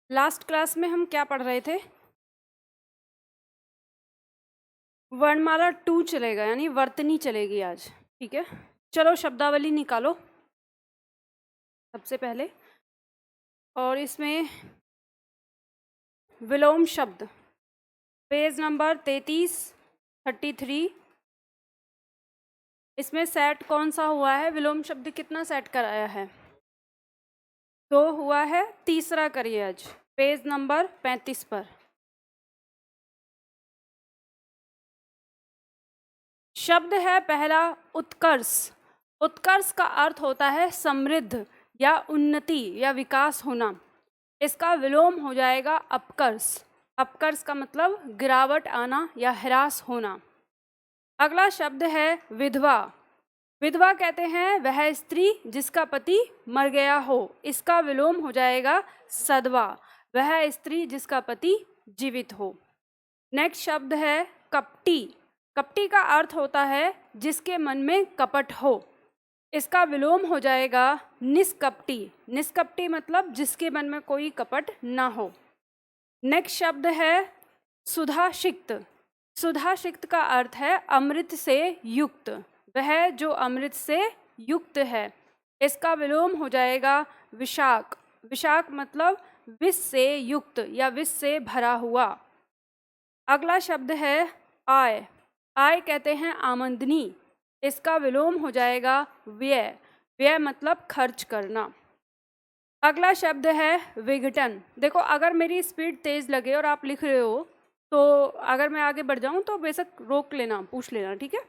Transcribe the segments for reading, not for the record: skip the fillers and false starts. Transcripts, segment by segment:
Last class में हम क्या पढ़ रहे थे? वर्णमाला 2 चलेगा, यानी वर्तनी चलेगी आज। ठीक है, चलो शब्दावली निकालो सबसे पहले। और इसमें विलोम शब्द, पेज नंबर 33 इसमें सेट कौन सा हुआ है? विलोम शब्द कितना सेट कराया है? 2 हुआ है, तीसरा करिए आज पेज नंबर 35 पर। शब्द है पहला उत्कर्ष। उत्कर्ष का अर्थ होता है समृद्ध या उन्नति या विकास होना। इसका विलोम हो जाएगा अपकर्ष। अपकर्ष का मतलब गिरावट आना या ह्रास होना। अगला शब्द है विधवा। विधवा कहते हैं वह स्त्री जिसका पति मर गया हो। इसका विलोम हो जाएगा सधवा, वह स्त्री जिसका पति जीवित हो। नेक्स्ट शब्द है कपटी। कपटी का अर्थ होता है जिसके मन में कपट हो। इसका विलोम हो जाएगा निष्कपटी। निष्कपटी मतलब जिसके मन में कोई कपट ना हो। नेक्स्ट शब्द है सुधासिक्त। सुधासिक्त का अर्थ है अमृत से युक्त, वह जो अमृत से युक्त है। इसका विलोम हो जाएगा विशाख। विशाख मतलब विष से युक्त या विष से भरा हुआ। अगला शब्द है आय। आय कहते हैं आमदनी। इसका विलोम हो जाएगा व्यय। व्यय मतलब खर्च करना। अगला शब्द है विघटन। देखो, अगर मेरी स्पीड तेज लगे और आप लिख रहे हो तो अगर मैं आगे बढ़ जाऊं तो बेशक रोक लेना, पूछ लेना, ठीक है।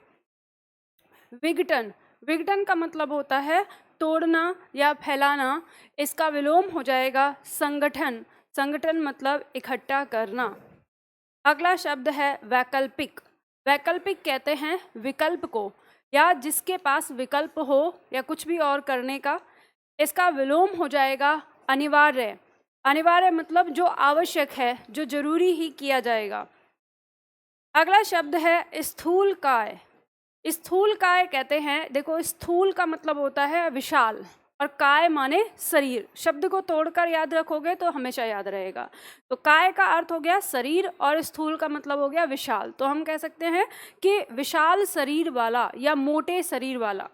विघटन। विघटन का मतलब होता है तोड़ना या फैलाना। इसका विलोम हो जाएगा संगठन। संगठन मतलब इकट्ठा करना। अगला शब्द है वैकल्पिक। वैकल्पिक कहते हैं विकल्प को या जिसके पास विकल्प हो या कुछ भी और करने का। इसका विलोम हो जाएगा अनिवार्य। अनिवार्य मतलब जो आवश्यक है, जो जरूरी ही किया जाएगा। अगला शब्द है स्थूल काय। स्थूल काय कहते हैं, देखो स्थूल का मतलब होता है विशाल और काय माने शरीर। शब्द को तोड़कर याद रखोगे तो हमेशा याद रहेगा। तो काय का अर्थ हो गया शरीर और स्थूल का मतलब हो गया विशाल। तो हम कह सकते हैं कि विशाल शरीर वाला या मोटे शरीर वाला।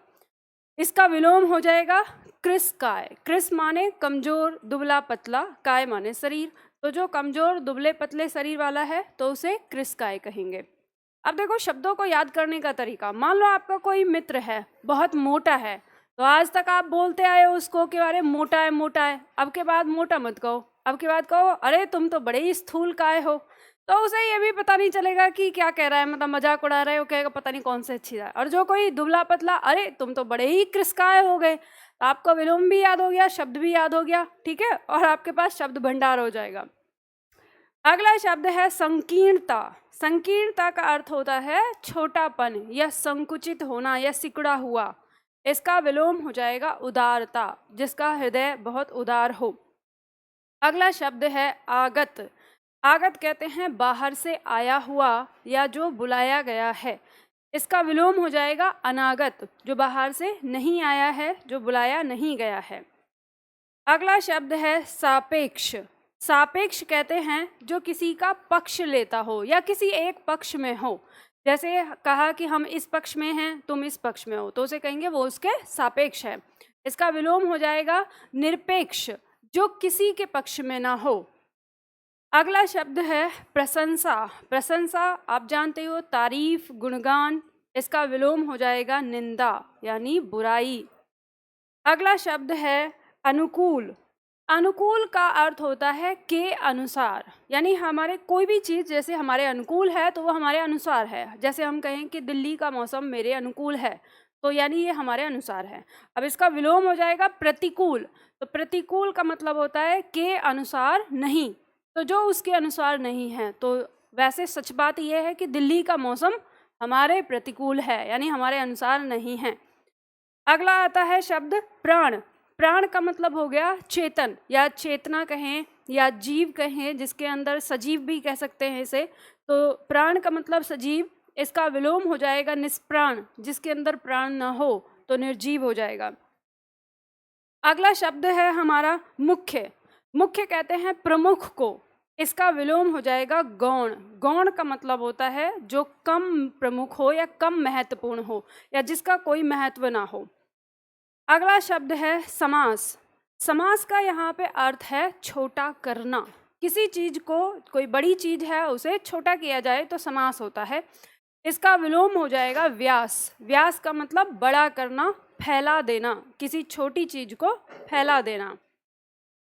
इसका विलोम हो जाएगा कृश काय। कृश माने कमजोर दुबला पतला, काय माने शरीर। तो जो कमजोर दुबले पतले शरीर वाला है तो उसे कृश काय कहेंगे। अब देखो शब्दों को याद करने का तरीका। मान लो आपका कोई मित्र है, बहुत मोटा है, तो आज तक आप बोलते आए हो उसको कि अरे मोटा है मोटा है। अब के बाद मोटा मत कहो, अब के बाद कहो अरे तुम तो बड़े ही स्थूल काय हो। तो उसे ये भी पता नहीं चलेगा कि क्या कह रहा है, मतलब मजाक उड़ा रहा है, वो कहेगा पता नहीं कौन से अच्छी है। और जो कोई दुबला पतला, अरे तुम तो बड़े ही कृशकाय हो गए। तो आपको विलोम भी याद हो गया, शब्द भी याद हो गया, ठीक है, और आपके पास शब्द भंडार हो जाएगा। अगला शब्द है संकीर्णता। संकीर्णता का अर्थ होता है छोटापन या संकुचित होना या सिकुड़ा हुआ। इसका विलोम हो जाएगा उदारता, जिसका हृदय बहुत उदार हो। अगला शब्द है आगत। आगत कहते हैं बाहर से आया हुआ या जो बुलाया गया है। इसका विलोम हो जाएगा अनागत, जो बाहर से नहीं आया है, जो बुलाया नहीं गया है। अगला शब्द है सापेक्ष। सापेक्ष कहते हैं जो किसी का पक्ष लेता हो या किसी एक पक्ष में हो। जैसे कहा कि हम इस पक्ष में हैं, तुम इस पक्ष में हो, तो उसे कहेंगे वो उसके सापेक्ष है। इसका विलोम हो जाएगा निरपेक्ष, जो किसी के पक्ष में ना हो। अगला शब्द है प्रशंसा। प्रशंसा आप जानते हो तारीफ, गुणगान। इसका विलोम हो जाएगा निंदा यानी बुराई। अगला शब्द है अनुकूल। अनुकूल का अर्थ होता है के अनुसार, यानी हमारे कोई भी चीज़ जैसे हमारे अनुकूल है तो वो हमारे अनुसार है। जैसे हम कहें कि दिल्ली का मौसम मेरे अनुकूल है, तो यानी ये हमारे अनुसार है। अब इसका विलोम हो जाएगा प्रतिकूल। तो प्रतिकूल का मतलब होता है के अनुसार नहीं, तो जो उसके अनुसार नहीं है। तो वैसे सच बात यह है कि दिल्ली का मौसम हमारे प्रतिकूल है, यानी हमारे अनुसार नहीं है। अगला आता है शब्द प्राण। प्राण का मतलब हो गया चेतन या चेतना कहें या जीव कहें, जिसके अंदर सजीव भी कह सकते हैं इसे। तो प्राण का मतलब सजीव। इसका विलोम हो जाएगा निष्प्राण, जिसके अंदर प्राण न हो तो निर्जीव हो जाएगा। अगला शब्द है हमारा मुख्य। मुख्य कहते हैं प्रमुख को, इसका विलोम हो जाएगा गौण। गौण का मतलब होता है जो कम प्रमुख हो या कम महत्वपूर्ण हो या जिसका कोई महत्व ना हो। अगला शब्द है समास। समास का यहाँ पे अर्थ है छोटा करना। किसी चीज को, कोई बड़ी चीज है उसे छोटा किया जाए तो समास होता है। इसका विलोम हो जाएगा व्यास। व्यास का मतलब बड़ा करना, फैला देना, किसी छोटी चीज को फैला देना।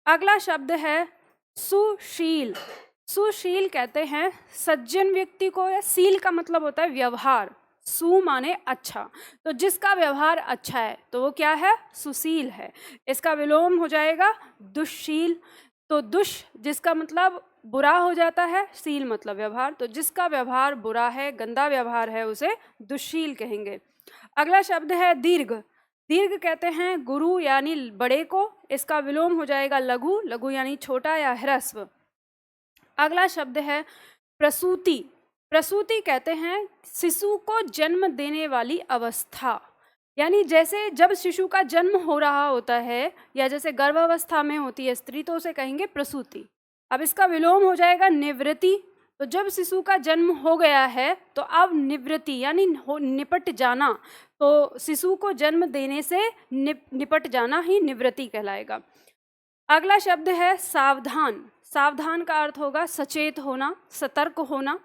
अगला शब्द है सुशील। सुशील कहते हैं सज्जन व्यक्ति को, या शील का मतलब होता है व्यवहार। सु माने अच्छा, तो जिसका व्यवहार अच्छा है तो वो क्या है, सुशील है। इसका विलोम हो जाएगा दुष्शील। तो दुष जिसका मतलब बुरा हो जाता है, शील मतलब व्यवहार, तो जिसका व्यवहार बुरा है, गंदा व्यवहार है, उसे दुष्शील कहेंगे। अगला शब्द है दीर्घ। दीर्घ कहते हैं गुरु यानी बड़े को, इसका विलोम हो जाएगा लघु। लघु यानी छोटा या ह्रस्व। अगला शब्द है प्रसूति। प्रसूति कहते हैं शिशु को जन्म देने वाली अवस्था, यानी जैसे जब शिशु का जन्म हो रहा होता है या जैसे गर्भावस्था में होती है स्त्री, तो उसे कहेंगे प्रसूति। अब इसका विलोम हो जाएगा निवृत्ति। तो जब शिशु का जन्म हो गया है तो अब निवृत्ति यानी निपट जाना, तो शिशु को जन्म देने से निपट जाना ही निवृत्ति कहलाएगा। अगला शब्द है सावधान। सावधान का अर्थ होगा सचेत होना, सतर्क होना।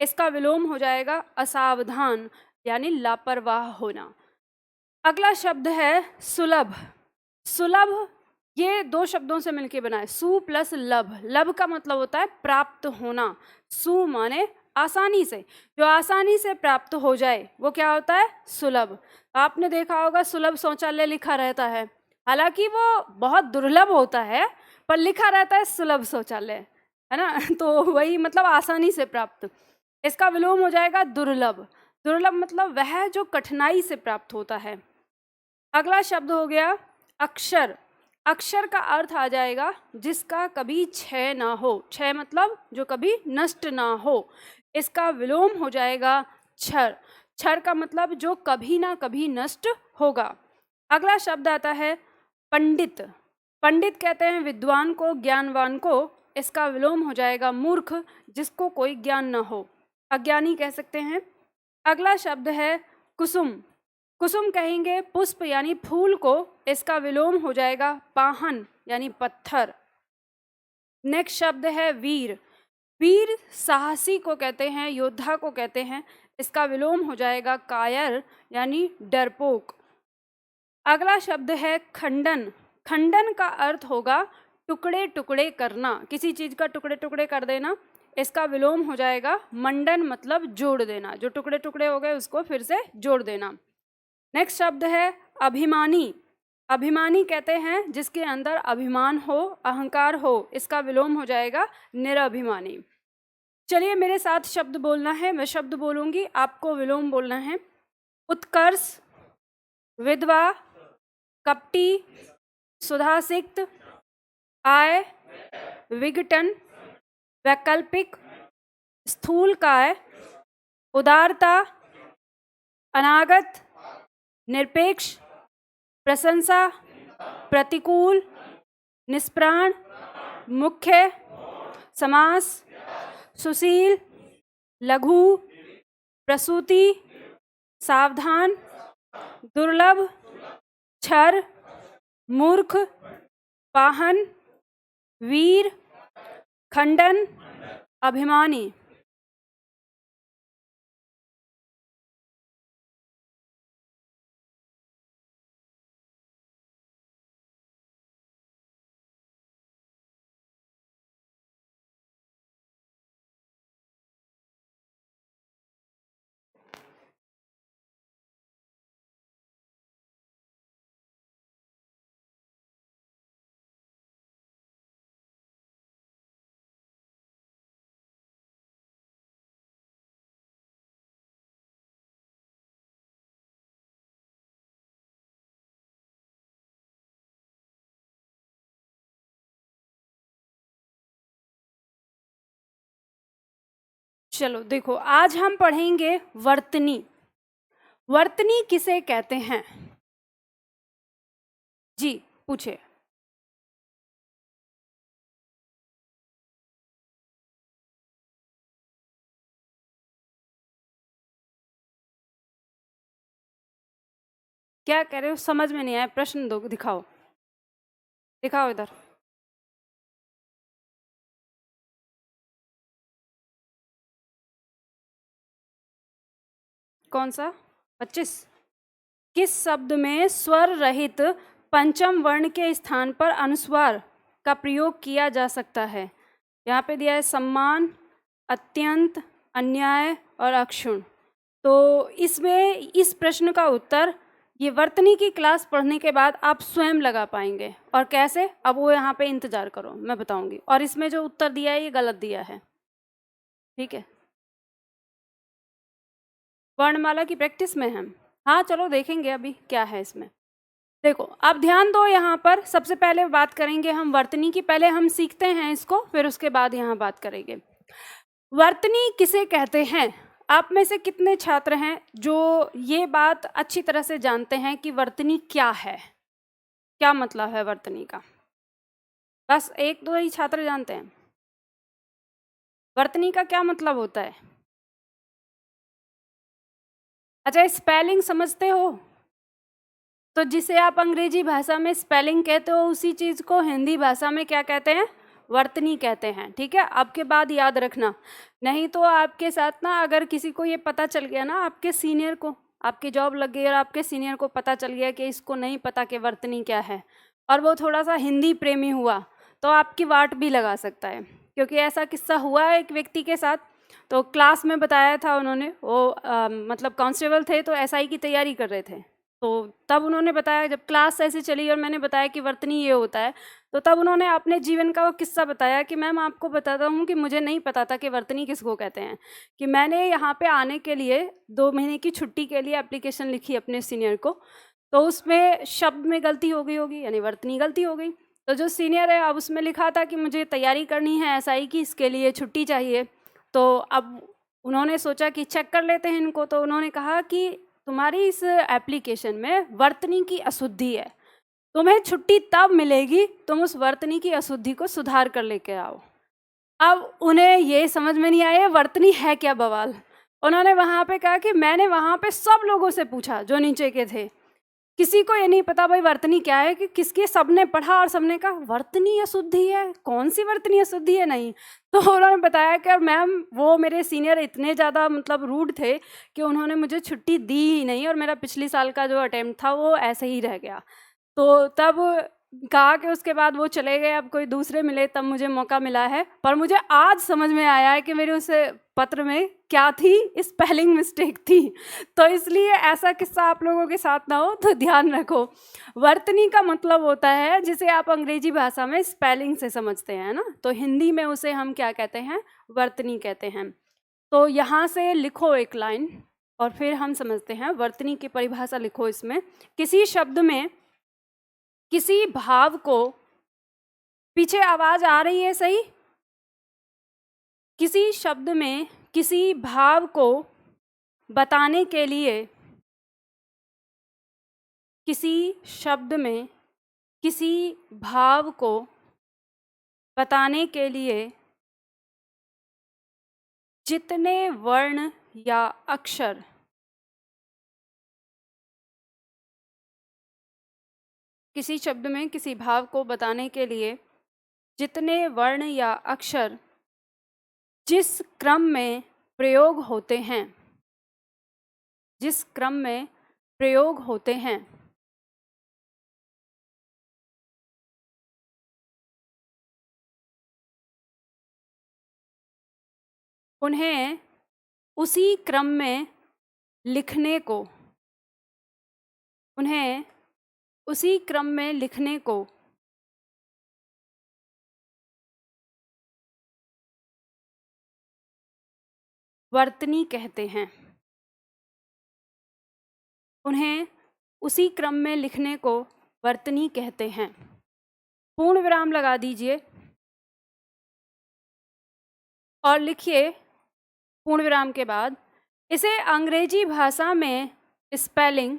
इसका विलोम हो जाएगा असावधान यानी लापरवाह होना। अगला शब्द है सुलभ। सुलभ ये दो शब्दों से मिलकर बना है, सु प्लस लभ। लभ का मतलब होता है प्राप्त होना। सु माने आसानी से, जो आसानी से प्राप्त हो जाए वो क्या होता है, सुलभ। आपने देखा होगा सुलभ शौचालय लिखा रहता है, हालांकि वो बहुत दुर्लभ होता है, पर लिखा रहता है सुलभ शौचालय, है ना। तो वही मतलब आसानी से प्राप्त। इसका विलोम हो जाएगा दुर्लभ। दुर्लभ मतलब वह जो कठिनाई से प्राप्त होता है। अगला शब्द हो गया अक्षर। अक्षर का अर्थ आ जाएगा जिसका कभी क्षय ना हो। क्षय मतलब जो कभी नष्ट ना हो। इसका विलोम हो जाएगा क्षर। क्षर का मतलब जो कभी ना कभी नष्ट होगा। अगला शब्द आता है पंडित। पंडित कहते हैं विद्वान को, ज्ञानवान को। इसका विलोम हो जाएगा मूर्ख, जिसको कोई ज्ञान ना हो, अज्ञानी कह सकते हैं। अगला शब्द है कुसुम। कुसुम कहेंगे पुष्प यानी फूल को। इसका विलोम हो जाएगा पाहन यानी पत्थर। नेक्स्ट शब्द है वीर। वीर साहसी को कहते हैं, योद्धा को कहते हैं। इसका विलोम हो जाएगा कायर यानी डरपोक। अगला शब्द है खंडन। खंडन का अर्थ होगा टुकड़े टुकड़े करना, किसी चीज का टुकड़े टुकड़े कर देना। इसका विलोम हो जाएगा मंडन मतलब जोड़ देना, जो टुकड़े टुकड़े हो गए उसको फिर से जोड़ देना। नेक्स्ट शब्द है अभिमानी। अभिमानी कहते हैं जिसके अंदर अभिमान हो, अहंकार हो। इसका विलोम हो जाएगा निरभिमानी। चलिए मेरे साथ शब्द बोलना है, मैं शब्द बोलूंगी, आपको विलोम बोलना है। उत्कर्ष, विधवा, कपटी, सुधासिक्त, आय, विघटन, वैकल्पिक, स्थूलकाय, उदारता, अनागत, निरपेक्ष, प्रशंसा, प्रतिकूल, निष्प्राण, मुख्य, समास, सुशील, लघु, प्रसूति, सावधान, दुर्लभ, क्षर, मूर्ख, पाहन, वीर, खंडन, अभिमानी। चलो देखो, आज हम पढ़ेंगे वर्तनी। वर्तनी किसे कहते हैं? जी पूछे। क्या कह रहे हो, समझ में नहीं आया, प्रश्न दो, दिखाओ दिखाओ इधर। कौन सा? 25। किस शब्द में स्वर रहित पंचम वर्ण के स्थान पर अनुस्वार का प्रयोग किया जा सकता है? यहाँ पे दिया है सम्मान, अत्यंत, अन्याय और अक्षुण। तो इसमें इस प्रश्न का उत्तर ये वर्तनी की क्लास पढ़ने के बाद आप स्वयं लगा पाएंगे। और कैसे, अब वो यहाँ पे इंतजार करो, मैं बताऊंगी। और इसमें जो उत्तर दिया है ये गलत दिया है, ठीक है। वर्णमाला की प्रैक्टिस में हम, हाँ चलो देखेंगे अभी क्या है इसमें। देखो आप ध्यान दो, यहाँ पर सबसे पहले बात करेंगे हम वर्तनी की। पहले हम सीखते हैं इसको, फिर उसके बाद यहाँ बात करेंगे। वर्तनी किसे कहते हैं? आप में से कितने छात्र हैं जो ये बात अच्छी तरह से जानते हैं कि वर्तनी क्या है, क्या मतलब है वर्तनी का? बस एक दो ही छात्र जानते हैं। वर्तनी का क्या मतलब होता है? अच्छा, स्पेलिंग समझते हो? तो जिसे आप अंग्रेजी भाषा में स्पेलिंग कहते हो, उसी चीज़ को हिंदी भाषा में क्या कहते हैं? वर्तनी कहते हैं, ठीक है। अब के बाद याद रखना, नहीं तो आपके साथ ना अगर किसी को ये पता चल गया ना, आपके सीनियर को, आपकी जॉब लग गई और आपके सीनियर को पता चल गया कि इसको नहीं पता कि वर्तनी क्या है, और वो थोड़ा सा हिंदी प्रेमी हुआ, तो आपकी वाट भी लगा सकता है। क्योंकि ऐसा किस्सा हुआ है एक व्यक्ति के साथ। तो क्लास में बताया था उन्होंने, वो मतलब कांस्टेबल थे, तो एसआई की तैयारी कर रहे थे। तो तब उन्होंने बताया, जब क्लास ऐसे चली और मैंने बताया कि वर्तनी ये होता है, तो तब उन्होंने अपने जीवन का वो किस्सा बताया कि मैम आपको बताता हूँ कि मुझे नहीं पता था कि वर्तनी किसको कहते हैं। कि मैंने यहाँ पे आने के लिए 2 महीने की छुट्टी के लिए एप्लीकेशन लिखी अपने सीनियर को, तो उसमें शब्द में गलती हो गई होगी, यानी वर्तनी गलती हो गई। तो जो सीनियर है, अब उसमें लिखा था कि मुझे तैयारी करनी है एसआई की, इसके लिए छुट्टी चाहिए। तो अब उन्होंने सोचा कि चेक कर लेते हैं इनको। तो उन्होंने कहा कि तुम्हारी इस एप्लीकेशन में वर्तनी की अशुद्धि है, तुम्हें छुट्टी तब मिलेगी तुम उस वर्तनी की अशुद्धि को सुधार कर लेके आओ। अब उन्हें ये समझ में नहीं आया वर्तनी है क्या बवाल। उन्होंने वहाँ पे कहा कि मैंने वहाँ पे सब लोगों से पूछा जो नीचे के थे, किसी को ये नहीं पता भाई वर्तनी क्या है, कि किसके, सबने पढ़ा और सबने कहा वर्तनी अशुद्धि है, कौन सी वर्तनी अशुद्धि है, नहीं। तो उन्होंने बताया कि मैम वो मेरे सीनियर इतने ज़्यादा मतलब रूड थे कि उन्होंने मुझे छुट्टी दी ही नहीं, और मेरा पिछले साल का जो अटेम्प्ट था वो ऐसे ही रह गया। तो तब कहा कि उसके बाद वो चले गए, अब कोई दूसरे मिले तब मुझे मौका मिला है। पर मुझे आज समझ में आया है कि मेरे उस पत्र में क्या थी, स्पेलिंग मिस्टेक थी। तो इसलिए ऐसा किस्सा आप लोगों के साथ ना हो, तो ध्यान रखो। वर्तनी का मतलब होता है जिसे आप अंग्रेजी भाषा में स्पेलिंग से समझते हैं ना, तो हिंदी में उसे हम क्या कहते हैं? वर्तनी कहते हैं। तो यहाँ से लिखो एक लाइन और फिर हम समझते हैं वर्तनी की परिभाषा। लिखो इसमें, किसी शब्द में किसी भाव को, पीछे आवाज आ रही है सही? किसी शब्द में किसी भाव को बताने के लिए, किसी शब्द में किसी भाव को बताने के लिए जितने वर्ण या अक्षर, किसी शब्द में किसी भाव को बताने के लिए जितने वर्ण या अक्षर जिस क्रम में प्रयोग होते हैं, जिस क्रम में प्रयोग होते हैं, उन्हें उसी क्रम में लिखने को, उन्हें उसी क्रम में लिखने को वर्तनी कहते हैं। उन्हें उसी क्रम में लिखने को वर्तनी कहते हैं। पूर्ण विराम लगा दीजिए और लिखिए पूर्ण विराम के बाद, इसे अंग्रेजी भाषा में स्पेलिंग,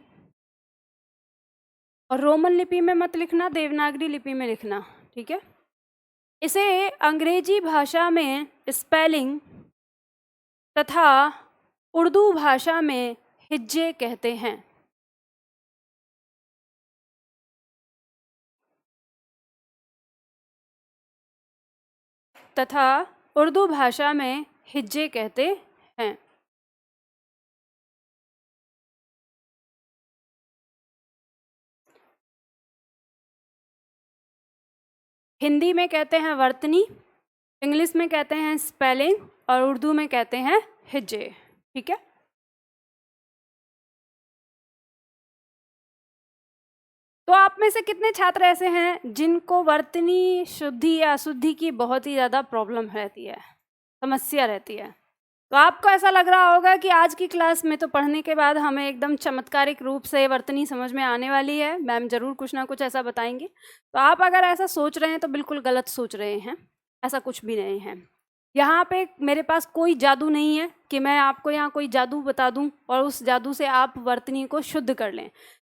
और रोमन लिपि में मत लिखना, देवनागरी लिपि में लिखना, ठीक है। इसे अंग्रेजी भाषा में स्पेलिंग तथा उर्दू भाषा में हिज्जे कहते हैं। तथा उर्दू भाषा में हिज्जे कहते हैं। हिंदी में कहते हैं वर्तनी, इंग्लिश में कहते हैं स्पेलिंग और उर्दू में कहते हैं हिज्जे। ठीक है। तो आप में से कितने छात्र ऐसे हैं जिनको वर्तनी शुद्धि या अशुद्धि की बहुत ही ज़्यादा प्रॉब्लम रहती है, समस्या रहती है? तो आपको ऐसा लग रहा होगा कि आज की क्लास में तो पढ़ने के बाद हमें एकदम चमत्कारिक रूप से वर्तनी समझ में आने वाली है, मैम ज़रूर कुछ ना कुछ ऐसा बताएंगे। तो आप अगर ऐसा सोच रहे हैं तो बिल्कुल गलत सोच रहे हैं, ऐसा कुछ भी नहीं है। यहाँ पे मेरे पास कोई जादू नहीं है कि मैं आपको यहाँ कोई जादू बता दूँ और उस जादू से आप वर्तनी को शुद्ध कर लें।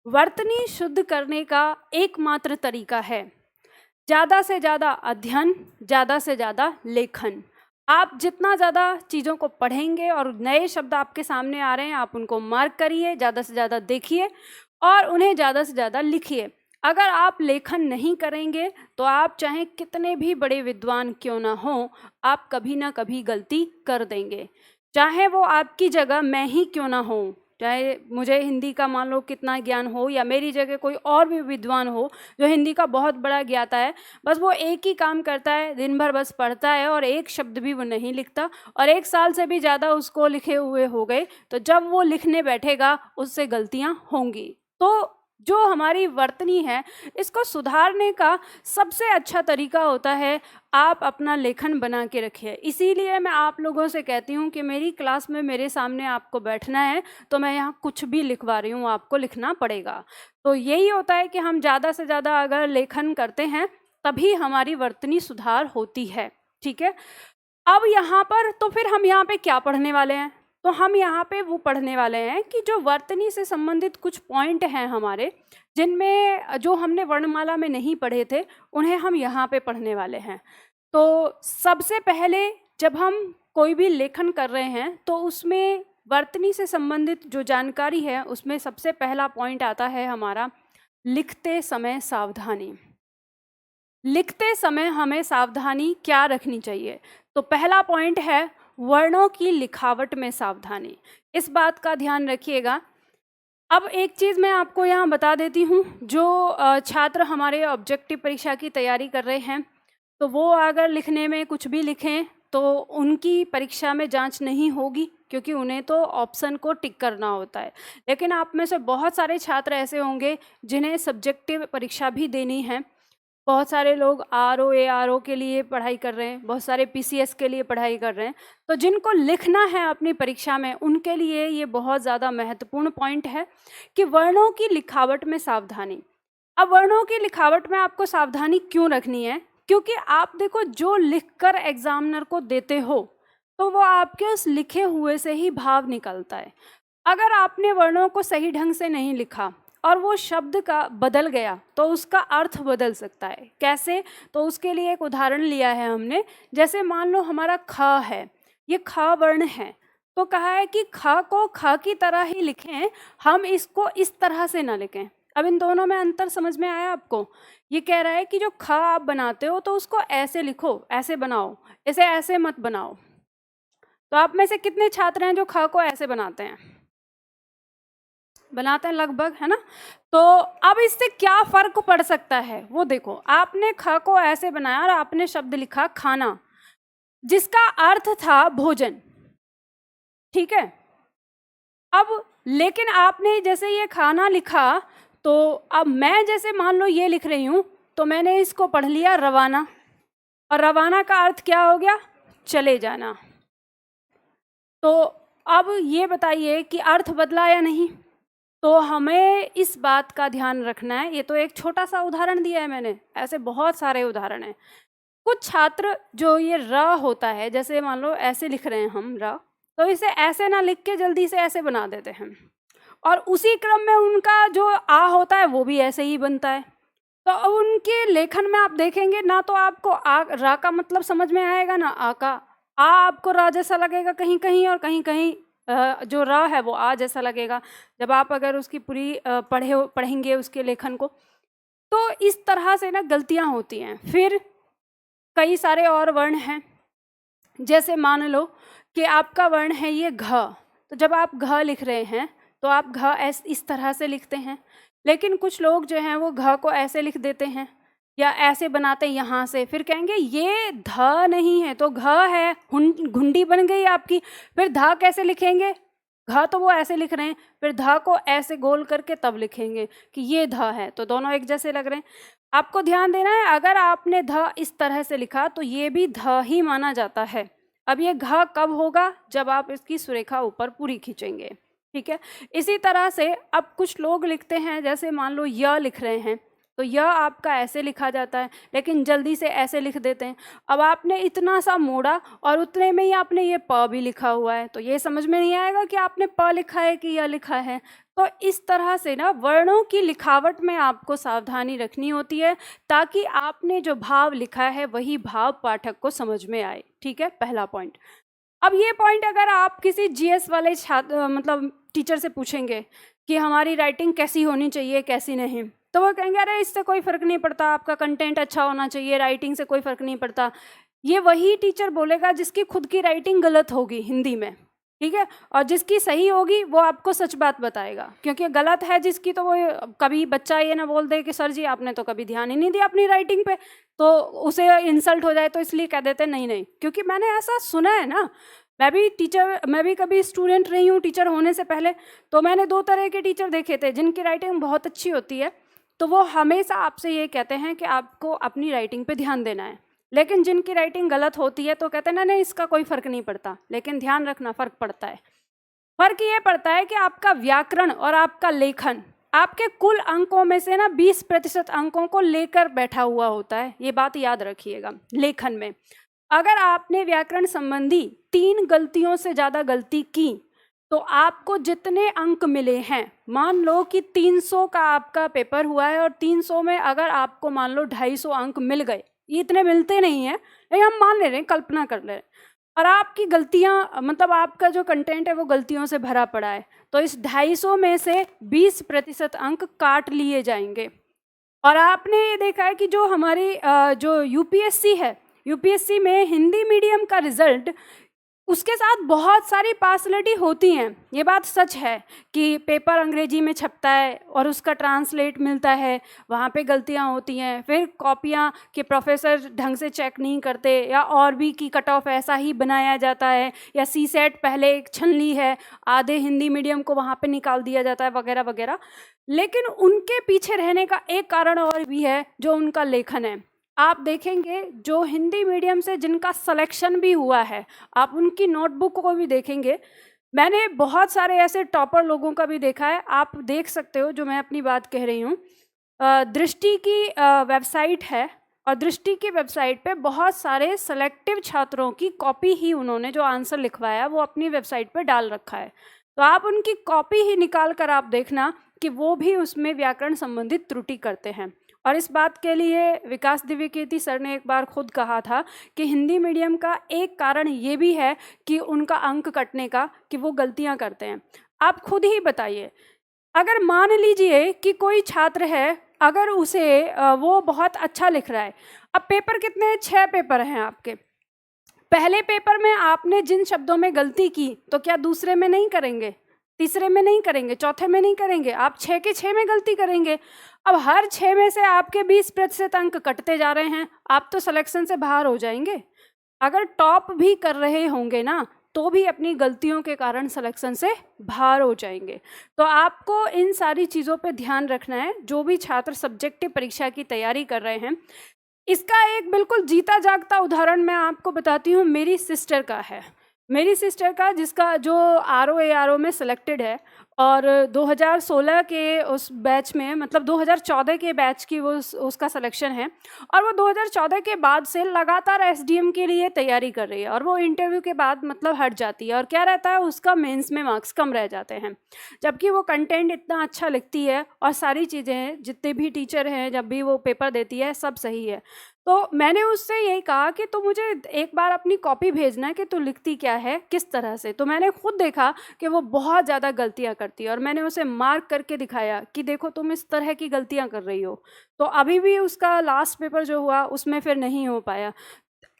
वर्तनी शुद्ध करने का एकमात्र तरीका है ज़्यादा से ज़्यादा अध्ययन, ज़्यादा से ज़्यादा लेखन। आप जितना ज़्यादा चीज़ों को पढ़ेंगे और नए शब्द आपके सामने आ रहे हैं आप उनको मार्क करिए, ज़्यादा से ज़्यादा देखिए और उन्हें ज़्यादा से ज़्यादा लिखिए। अगर आप लेखन नहीं करेंगे तो आप चाहे कितने भी बड़े विद्वान क्यों ना हो, आप कभी ना कभी गलती कर देंगे। चाहे वो आपकी जगह मैं ही क्यों ना हो, चाहे मुझे हिंदी का मान लो कितना ज्ञान हो या मेरी जगह कोई और भी विद्वान हो जो हिंदी का बहुत बड़ा ज्ञाता है, बस वो एक ही काम करता है, दिन भर बस पढ़ता है और एक शब्द भी वो नहीं लिखता और 1 साल से भी ज़्यादा उसको लिखे हुए हो गए, तो जब वो लिखने बैठेगा उससे गलतियाँ होंगी। तो जो हमारी वर्तनी है इसको सुधारने का सबसे अच्छा तरीका होता है आप अपना लेखन बना के रखिए। इसीलिए मैं आप लोगों से कहती हूँ कि मेरी क्लास में मेरे सामने आपको बैठना है तो मैं यहाँ कुछ भी लिखवा रही हूँ, आपको लिखना पड़ेगा। तो यही होता है कि हम ज़्यादा से ज़्यादा अगर लेखन करते हैं तभी हमारी वर्तनी सुधार होती है। ठीक है। अब यहाँ पर तो फिर हम यहाँ पे क्या पढ़ने वाले हैं? तो हम यहाँ पे वो पढ़ने वाले हैं कि जो वर्तनी से संबंधित कुछ पॉइंट हैं हमारे, जिनमें जो हमने वर्णमाला में नहीं पढ़े थे उन्हें हम यहाँ पे पढ़ने वाले हैं। तो सबसे पहले जब हम कोई भी लेखन कर रहे हैं तो उसमें वर्तनी से संबंधित जो जानकारी है उसमें सबसे पहला पॉइंट आता है हमारा लिखते समय सावधानी। लिखते समय हमें सावधानी क्या रखनी चाहिए? तो पहला पॉइंट है वर्णों की लिखावट में सावधानी। इस बात का ध्यान रखिएगा। अब एक चीज़ मैं आपको यहाँ बता देती हूँ, जो छात्र हमारे ऑब्जेक्टिव परीक्षा की तैयारी कर रहे हैं तो वो अगर लिखने में कुछ भी लिखें तो उनकी परीक्षा में जांच नहीं होगी, क्योंकि उन्हें तो ऑप्शन को टिक करना होता है। लेकिन आप में से बहुत सारे छात्र ऐसे होंगे जिन्हें सब्जेक्टिव परीक्षा भी देनी है। बहुत सारे लोग आरओ एआरओ के लिए पढ़ाई कर रहे हैं, बहुत सारे पीसीएस के लिए पढ़ाई कर रहे हैं। तो जिनको लिखना है अपनी परीक्षा में उनके लिए ये बहुत ज़्यादा महत्वपूर्ण पॉइंट है कि वर्णों की लिखावट में सावधानी। अब वर्णों की लिखावट में आपको सावधानी क्यों रखनी है? क्योंकि आप देखो जो लिखकर एग्जामिनर को देते हो तो वो आपके उस लिखे हुए से ही भाव निकलता है। अगर आपने वर्णों को सही ढंग से नहीं लिखा और वो शब्द का बदल गया तो उसका अर्थ बदल सकता है। कैसे? तो उसके लिए एक उदाहरण लिया है हमने। जैसे मान लो हमारा ख है, ये ख वर्ण है, तो कहा है कि ख को ख की तरह ही लिखें, हम इसको इस तरह से ना लिखें। अब इन दोनों में अंतर समझ में आया आपको? ये कह रहा है कि जो ख आप बनाते हो तो उसको ऐसे लिखो, ऐसे बनाओ, इसे ऐसे मत बनाओ। तो आप में से कितने छात्र हैं जो ख को ऐसे बनाते हैं? बनाते हैं लगभग, है ना? तो अब इससे क्या फर्क पड़ सकता है वो देखो। आपने ख को ऐसे बनाया और आपने शब्द लिखा खाना, जिसका अर्थ था भोजन। ठीक है। अब लेकिन आपने जैसे ये खाना लिखा तो अब मैं जैसे मान लो ये लिख रही हूँ तो मैंने इसको पढ़ लिया रवाना, और रवाना का अर्थ क्या हो गया? चले जाना। तो अब ये बताइए कि अर्थ बदला या नहीं? तो हमें इस बात का ध्यान रखना है। ये तो एक छोटा सा उदाहरण दिया है मैंने, ऐसे बहुत सारे उदाहरण हैं। कुछ छात्र जो ये र होता है, जैसे मान लो ऐसे लिख रहे हैं हम र, तो इसे ऐसे ना लिख के जल्दी से ऐसे बना देते हैं, और उसी क्रम में उनका जो आ होता है वो भी ऐसे ही बनता है। तो अब उनके लेखन में आप देखेंगे ना तो आपको आ रा का मतलब समझ में आएगा ना आ का। आ आपको रा जैसा लगेगा कहीं कहीं, और कहीं कहीं जो रा है वो आ जैसा लगेगा जब आप अगर उसकी पूरी पढ़ेंगे उसके लेखन को। तो इस तरह से ना गलतियां होती हैं। फिर कई सारे और वर्ण हैं, जैसे मान लो कि आपका वर्ण है ये घ, तो जब आप घ लिख रहे हैं तो आप घ इस तरह से लिखते हैं, लेकिन कुछ लोग जो हैं वो घ को ऐसे लिख देते हैं या ऐसे बनाते हैं यहाँ से, फिर कहेंगे ये ध नहीं है तो घ है, घुंडी बन गई आपकी। फिर ध कैसे लिखेंगे, घ तो वो ऐसे लिख रहे हैं, फिर ध को ऐसे गोल करके तब लिखेंगे कि ये ध है, तो दोनों एक जैसे लग रहे हैं। आपको ध्यान देना है, अगर आपने ध इस तरह से लिखा तो ये भी ध ही माना जाता है। अब ये घ कब होगा, जब आप इसकी सुरेखा ऊपर पूरी खींचेंगे, ठीक है। इसी तरह से अब कुछ लोग लिखते हैं, जैसे मान लो य लिख रहे हैं तो यह आपका ऐसे लिखा जाता है, लेकिन जल्दी से ऐसे लिख देते हैं। अब आपने इतना सा मोड़ा और उतने में ही आपने ये प भी लिखा हुआ है, तो ये समझ में नहीं आएगा कि आपने प लिखा है कि य लिखा है। तो इस तरह से ना वर्णों की लिखावट में आपको सावधानी रखनी होती है, ताकि आपने जो भाव लिखा है वही भाव पाठक को समझ में आए, ठीक है, पहला पॉइंट। अब ये पॉइंट अगर आप किसी जीएस वाले छात्र मतलब टीचर से पूछेंगे कि हमारी राइटिंग कैसी होनी चाहिए कैसी नहीं, तो वो कहेंगे अरे इससे कोई फ़र्क नहीं पड़ता, आपका कंटेंट अच्छा होना चाहिए, राइटिंग से कोई फ़र्क नहीं पड़ता। ये वही टीचर बोलेगा जिसकी खुद की राइटिंग गलत होगी हिंदी में, ठीक है, और जिसकी सही होगी वो आपको सच बात बताएगा, क्योंकि गलत है जिसकी तो वो कभी बच्चा ये ना बोल दे कि सर जी आपने तो कभी ध्यान ही नहीं दिया अपनी राइटिंग पे, तो उसे इंसल्ट हो जाए, तो इसलिए कह देते नहीं नहीं। क्योंकि मैंने ऐसा सुना है ना, मैं भी कभी स्टूडेंट रही हूँ टीचर होने से पहले, तो मैंने दो तरह के टीचर देखे थे। जिनकी राइटिंग बहुत अच्छी होती है तो वो हमेशा आपसे ये कहते हैं कि आपको अपनी राइटिंग पे ध्यान देना है, लेकिन जिनकी राइटिंग गलत होती है तो कहते हैं नहीं इसका कोई फ़र्क नहीं पड़ता। लेकिन ध्यान रखना, फ़र्क पड़ता है। फ़र्क ये पड़ता है कि आपका व्याकरण और आपका लेखन आपके कुल अंकों में से ना 20% अंकों को लेकर बैठा हुआ होता है। ये बात याद रखिएगा। लेखन में अगर आपने व्याकरण संबंधी 3 गलतियों से ज़्यादा गलती की तो आपको जितने अंक मिले हैं, मान लो कि 300 का आपका पेपर हुआ है और 300 में अगर आपको मान लो 250 अंक मिल गए, ये इतने मिलते नहीं हैं लेकिन हम मान ले रहे हैं, कल्पना कर ले रहे हैं, और आपकी गलतियां मतलब आपका जो कंटेंट है वो गलतियों से भरा पड़ा है, तो इस 250 में से 20% अंक काट लिए जाएंगे। और आपने ये देखा है कि जो हमारी जो यूपीएससी है, यूपीएससी में हिंदी मीडियम का रिजल्ट उसके साथ बहुत सारी पार्सलिटी होती हैं। ये बात सच है कि पेपर अंग्रेजी में छपता है और उसका ट्रांसलेट मिलता है, वहाँ पे गलतियाँ होती हैं। फिर कॉपियाँ के प्रोफेसर ढंग से चेक नहीं करते, या और भी की कट ऑफ ऐसा ही बनाया जाता है, या सी सेट पहले एक छनली है, आधे हिंदी मीडियम को वहाँ पे निकाल दिया जाता है, वगैरह वगैरह। लेकिन उनके पीछे रहने का एक कारण और भी है, जो उनका लेखन है। आप देखेंगे जो हिंदी मीडियम से जिनका सिलेक्शन भी हुआ है, आप उनकी नोटबुक को भी देखेंगे। मैंने बहुत सारे ऐसे टॉपर लोगों का भी देखा है, आप देख सकते हो जो मैं अपनी बात कह रही हूँ। दृष्टि की वेबसाइट है, और दृष्टि की वेबसाइट पे बहुत सारे सेलेक्टिव छात्रों की कॉपी ही उन्होंने जो आंसर लिखवाया वो अपनी वेबसाइट पे डाल रखा है। तो आप उनकी कॉपी ही निकाल कर आप देखना कि वो भी उसमें व्याकरण संबंधित त्रुटि करते हैं। और इस बात के लिए विकास दिव्यकीर्ति सर ने एक बार खुद कहा था कि हिंदी मीडियम का एक कारण ये भी है कि उनका अंक कटने का, कि वो गलतियां करते हैं। आप खुद ही बताइए, अगर मान लीजिए कि कोई छात्र है, अगर उसे वो बहुत अच्छा लिख रहा है, अब पेपर कितने हैं, 6 पेपर हैं आपके। पहले पेपर में आपने जिन शब्दों में गलती की तो क्या दूसरे में नहीं करेंगे, तीसरे में नहीं करेंगे, चौथे में नहीं करेंगे, आप 6 के 6 में गलती करेंगे। अब हर 6 में से आपके 20% अंक कटते जा रहे हैं, आप तो सिलेक्शन से बाहर हो जाएंगे। अगर टॉप भी कर रहे होंगे ना तो भी अपनी गलतियों के कारण सिलेक्शन से बाहर हो जाएंगे। तो आपको इन सारी चीज़ों पे ध्यान रखना है, जो भी छात्र सब्जेक्टिव परीक्षा की तैयारी कर रहे हैं। इसका एक बिल्कुल जीता जागता उदाहरण मैं आपको बताती हूँ, मेरी सिस्टर का है। मेरी सिस्टर का, जिसका जो RO में सिलेक्टेड है, और 2016 के उस बैच में, मतलब 2014 के बैच की वो उसका सिलेक्शन है, और वो 2014 के बाद से लगातार SDM के लिए तैयारी कर रही है, और वो इंटरव्यू के बाद मतलब हट जाती है, और क्या रहता है उसका मेंस में मार्क्स कम रह जाते हैं, जबकि वो कंटेंट इतना अच्छा लिखती है और सारी चीज़ें, जितने भी टीचर हैं जब भी वो पेपर देती है सब सही है। तो मैंने उससे यही कहा कि तू मुझे एक बार अपनी कॉपी भेजना कि तू लिखती क्या है, किस तरह से। तो मैंने खुद देखा कि वो बहुत ज़्यादा गलतियाँ करती है, और मैंने उसे मार्क करके दिखाया कि देखो तुम इस तरह की गलतियाँ कर रही हो। तो अभी भी उसका लास्ट पेपर जो हुआ उसमें फिर नहीं हो पाया।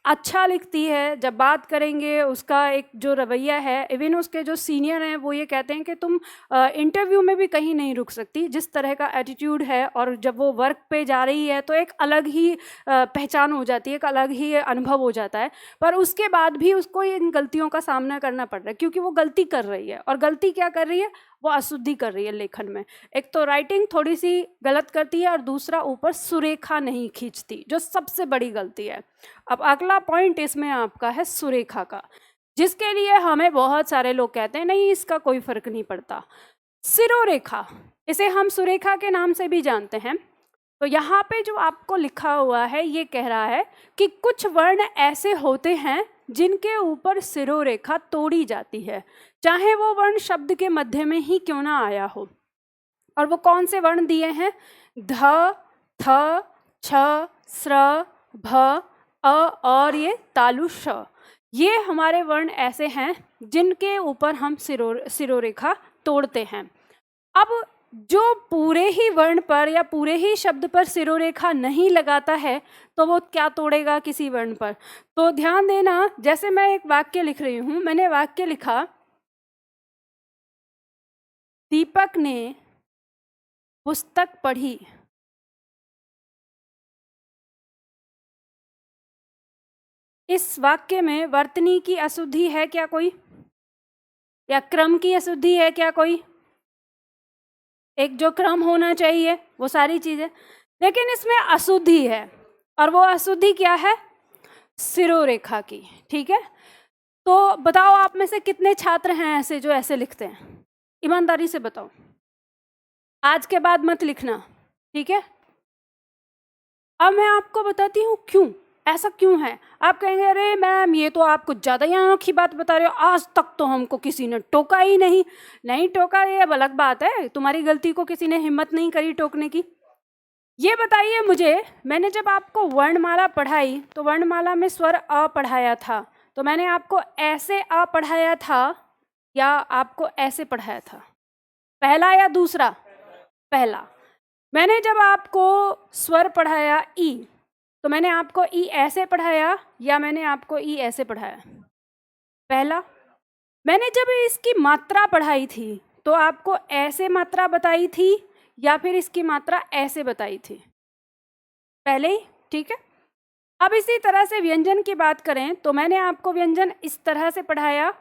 अच्छा लिखती है, जब बात करेंगे उसका एक जो रवैया है, इवन उसके जो सीनियर हैं वो ये कहते हैं कि तुम इंटरव्यू में भी कहीं नहीं रुक सकती, जिस तरह का एटीट्यूड है। और जब वो वर्क पे जा रही है तो एक अलग ही पहचान हो जाती है, एक अलग ही अनुभव हो जाता है। पर उसके बाद भी उसको इन गलतियों का सामना करना पड़ रहा है, क्योंकि वो गलती कर रही है। और गलती क्या कर रही है? वो अशुद्धि कर रही है लेखन में। एक तो राइटिंग थोड़ी सी गलत करती है, और दूसरा ऊपर सुरेखा नहीं खींचती, जो सबसे बड़ी गलती है। अब अगला पॉइंट इसमें आपका है सुरेखा का, जिसके लिए हमें बहुत सारे लोग कहते हैं नहीं इसका कोई फर्क नहीं पड़ता। सिरोरेखा, इसे हम सुरेखा के नाम से भी जानते हैं। तो यहाँ पे जो आपको लिखा हुआ है ये कह रहा है कि कुछ वर्ण ऐसे होते हैं जिनके ऊपर सिरोरेखा तोड़ी जाती है, चाहे वो वर्ण शब्द के मध्य में ही क्यों ना आया हो। और वो कौन से वर्ण दिए हैं? ध, थ, छ, स्र, भ, अ और ये तालु श। ये हमारे वर्ण ऐसे हैं जिनके ऊपर हम सिरोरेखा तोड़ते हैं। अब जो पूरे ही वर्ण पर या पूरे ही शब्द पर सिरोरेखा नहीं लगाता है तो वो क्या तोड़ेगा किसी वर्ण पर? तो ध्यान देना, जैसे मैं एक वाक्य लिख रही हूं, मैंने वाक्य लिखा, दीपक ने पुस्तक पढ़ी। इस वाक्य में वर्तनी की अशुद्धि है क्या कोई? या क्रम की अशुद्धि है क्या कोई? एक जो क्रम होना चाहिए वो सारी चीजें, लेकिन इसमें अशुद्धि है। और वो अशुद्धि क्या है? सिरोरेखा की। ठीक है, तो बताओ आप में से कितने छात्र हैं ऐसे जो ऐसे लिखते हैं? ईमानदारी से बताओ, आज के बाद मत लिखना, ठीक है? अब मैं आपको बताती हूँ क्यों, ऐसा क्यों है। आप कहेंगे अरे मैम ये तो आप कुछ ज़्यादा यहाँ की बात बता रहे हो, आज तक तो हमको किसी ने टोका ही नहीं। नहीं टोका ये अब अलग बात है, तुम्हारी गलती को किसी ने हिम्मत नहीं करी टोकने की। ये बताइए मुझे, मैंने जब आपको वर्णमाला पढ़ाई तो वर्णमाला में स्वर अ पढ़ाया था, तो मैंने आपको ऐसे अ पढ़ाया था या आपको ऐसे पढ़ाया था? पहला या दूसरा? पहला। मैंने जब आपको स्वर पढ़ाया ई, तो मैंने आपको ई ऐसे पढ़ाया या मैंने आपको ई ऐसे पढ़ाया? पहला। मैंने जब इसकी मात्रा पढ़ाई थी तो आपको ऐसे मात्रा बताई थी या फिर इसकी मात्रा ऐसे बताई थी? पहले ही, ठीक है। अब इसी तरह से व्यंजन की बात करें तो मैंने आपको व्यंजन इस तरह से पढ़ाया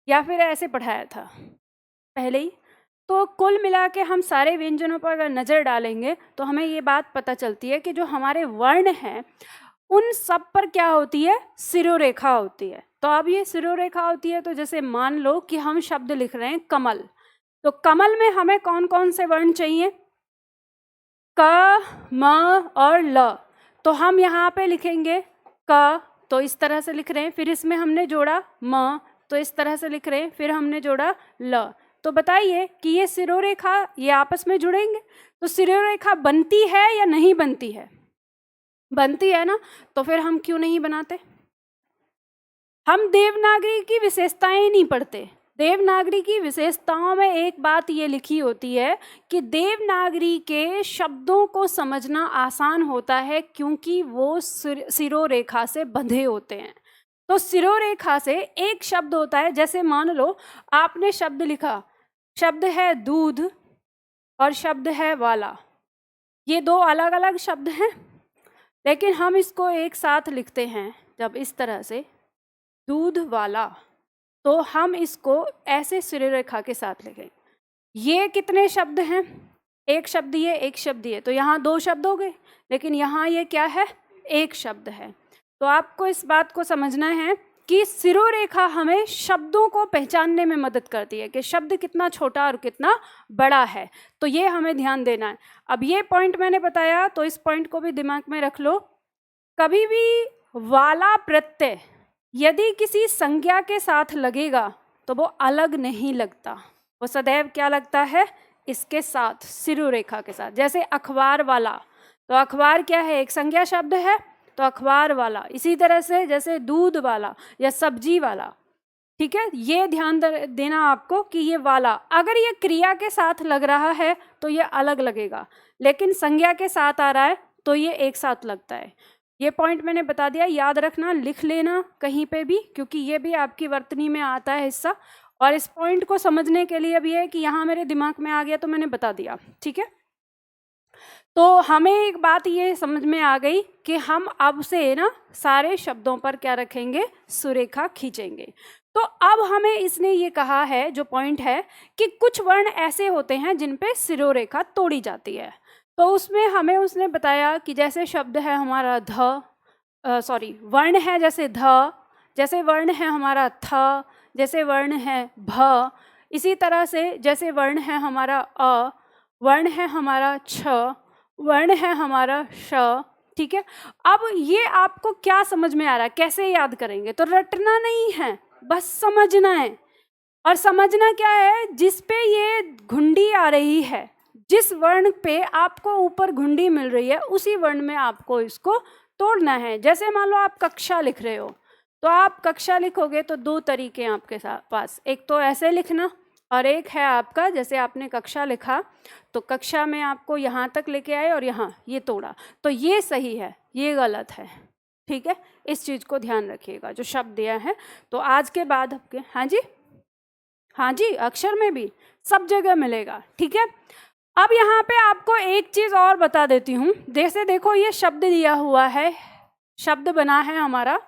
या फिर ऐसे पढ़ाया था? पहले ही। तो कुल मिला के हम सारे व्यंजनों पर अगर नज़र डालेंगे तो हमें ये बात पता चलती है कि जो हमारे वर्ण हैं उन सब पर क्या होती है? सिरोरेखा होती है। तो अब ये सिरोरेखा होती है, तो जैसे मान लो कि हम शब्द लिख रहे हैं कमल, तो कमल में हमें कौन कौन से वर्ण चाहिए? क, म और ल। तो हम यहाँ पे लिखेंगे क, तो इस तरह से लिख रहे हैं, फिर इसमें हमने जोड़ा म, तो इस तरह से लिख रहे हैं, फिर हमने जोड़ा ल। तो बताइए कि ये सिरोरेखा ये आपस में जुड़ेंगे, तो सिरोरेखा बनती है या नहीं बनती है? बनती है ना, तो फिर हम क्यों नहीं बनाते? हम देवनागरी की विशेषताएं नहीं पढ़ते। देवनागरी की विशेषताओं में एक बात ये लिखी होती है कि देवनागरी के शब्दों को समझना आसान होता है क्योंकि वो सिरोरेखा से बंधे होते हैं। तो सिरोरेखा से एक शब्द होता है, जैसे मान लो आपने शब्द लिखा, शब्द है दूध और शब्द है वाला, ये दो अलग अलग शब्द हैं, लेकिन हम इसको एक साथ लिखते हैं जब इस तरह से दूध वाला, तो हम इसको ऐसे सिरोरेखा के साथ लिखें। ये कितने शब्द हैं? एक शब्द ये, एक शब्द ये, तो यहाँ दो शब्द हो गए, लेकिन यहाँ ये क्या है? एक शब्द है। तो आपको इस बात को समझना है कि सिरोरेखा हमें शब्दों को पहचानने में मदद करती है कि शब्द कितना छोटा और कितना बड़ा है, तो ये हमें ध्यान देना है। अब ये पॉइंट मैंने बताया, तो इस पॉइंट को भी दिमाग में रख लो। कभी भी वाला प्रत्यय यदि किसी संज्ञा के साथ लगेगा तो वो अलग नहीं लगता, वो सदैव क्या लगता है? इसके साथ, सिरोरेखा के साथ। जैसे अखबार वाला, तो अखबार क्या है? एक संज्ञा शब्द है, तो अखबार वाला। इसी तरह से जैसे दूध वाला या सब्जी वाला, ठीक है। ये ध्यान देना आपको कि ये वाला अगर ये क्रिया के साथ लग रहा है तो ये अलग लगेगा, लेकिन संज्ञा के साथ आ रहा है तो ये एक साथ लगता है। ये पॉइंट मैंने बता दिया, याद रखना, लिख लेना कहीं पे भी, क्योंकि ये भी आपकी वर्तनी में आता है हिस्सा। और इस पॉइंट को समझने के लिए भी है कि यहाँ मेरे दिमाग में आ गया तो मैंने बता दिया, ठीक है। तो हमें एक बात ये समझ में आ गई कि हम अब से ना सारे शब्दों पर क्या रखेंगे, सुरेखा खींचेंगे। तो अब हमें इसने ये कहा है, जो पॉइंट है, कि कुछ वर्ण ऐसे होते हैं जिन पे सिरोरेखा तोड़ी जाती है। तो उसमें हमें उसने बताया कि जैसे शब्द है हमारा वर्ण है जैसे ध, जैसे वर्ण है हमारा थ, जैसे वर्ण है भ, इसी तरह से जैसे वर्ण है हमारा अ, वर्ण है हमारा छ, वर्ण है हमारा श, ठीक है। अब ये आपको क्या समझ में आ रहा है, कैसे याद करेंगे? तो रटना नहीं है, बस समझना है। और समझना क्या है, जिस पे ये घुंडी आ रही है, जिस वर्ण पे आपको ऊपर घुंडी मिल रही है, उसी वर्ण में आपको इसको तोड़ना है। जैसे मान लो आप कक्षा लिख रहे हो, तो आप कक्षा लिखोगे तो दो तरीके हैं आपके पास, एक तो ऐसे लिखना, और एक है आपका जैसे आपने कक्षा लिखा तो कक्षा में आपको यहाँ तक लेके आए और यहाँ ये तोड़ा, तो ये सही है, ये गलत है, ठीक है। इस चीज़ को ध्यान रखिएगा जो शब्द दिया है। तो आज के बाद आपके, हाँ जी, अक्षर में भी सब जगह मिलेगा, ठीक है। अब यहाँ पे आपको एक चीज़ और बता देती हूँ। जैसे देखो ये शब्द दिया हुआ है, शब्द बना है हमारा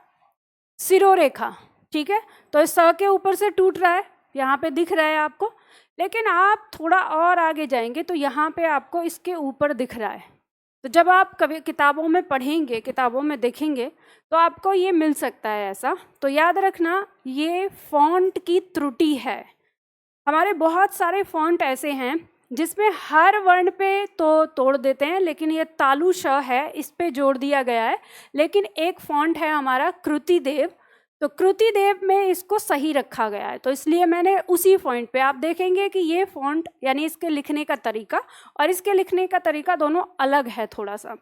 सिरोरेखा, ठीक है। तो इस स के ऊपर से टूट रहा है, यहाँ पे दिख रहा है आपको, लेकिन आप थोड़ा और आगे जाएंगे तो यहाँ पे आपको इसके ऊपर दिख रहा है। तो जब आप कभी किताबों में पढ़ेंगे, किताबों में देखेंगे, तो आपको ये मिल सकता है ऐसा। तो याद रखना, ये फॉन्ट की त्रुटि है। हमारे बहुत सारे फॉन्ट ऐसे हैं जिसमें हर वर्ण पे तो तोड़ देते हैं, लेकिन ये तालु श है, इस पे जोड़ दिया गया है। लेकिन एक फॉन्ट है हमारा कृतिदेव, तो कृतिदेव में इसको सही रखा गया है, तो इसलिए मैंने उसी फॉन्ट पे, आप देखेंगे कि ये फॉन्ट यानी इसके लिखने का तरीका और इसके लिखने का तरीका दोनों अलग है थोड़ा सा।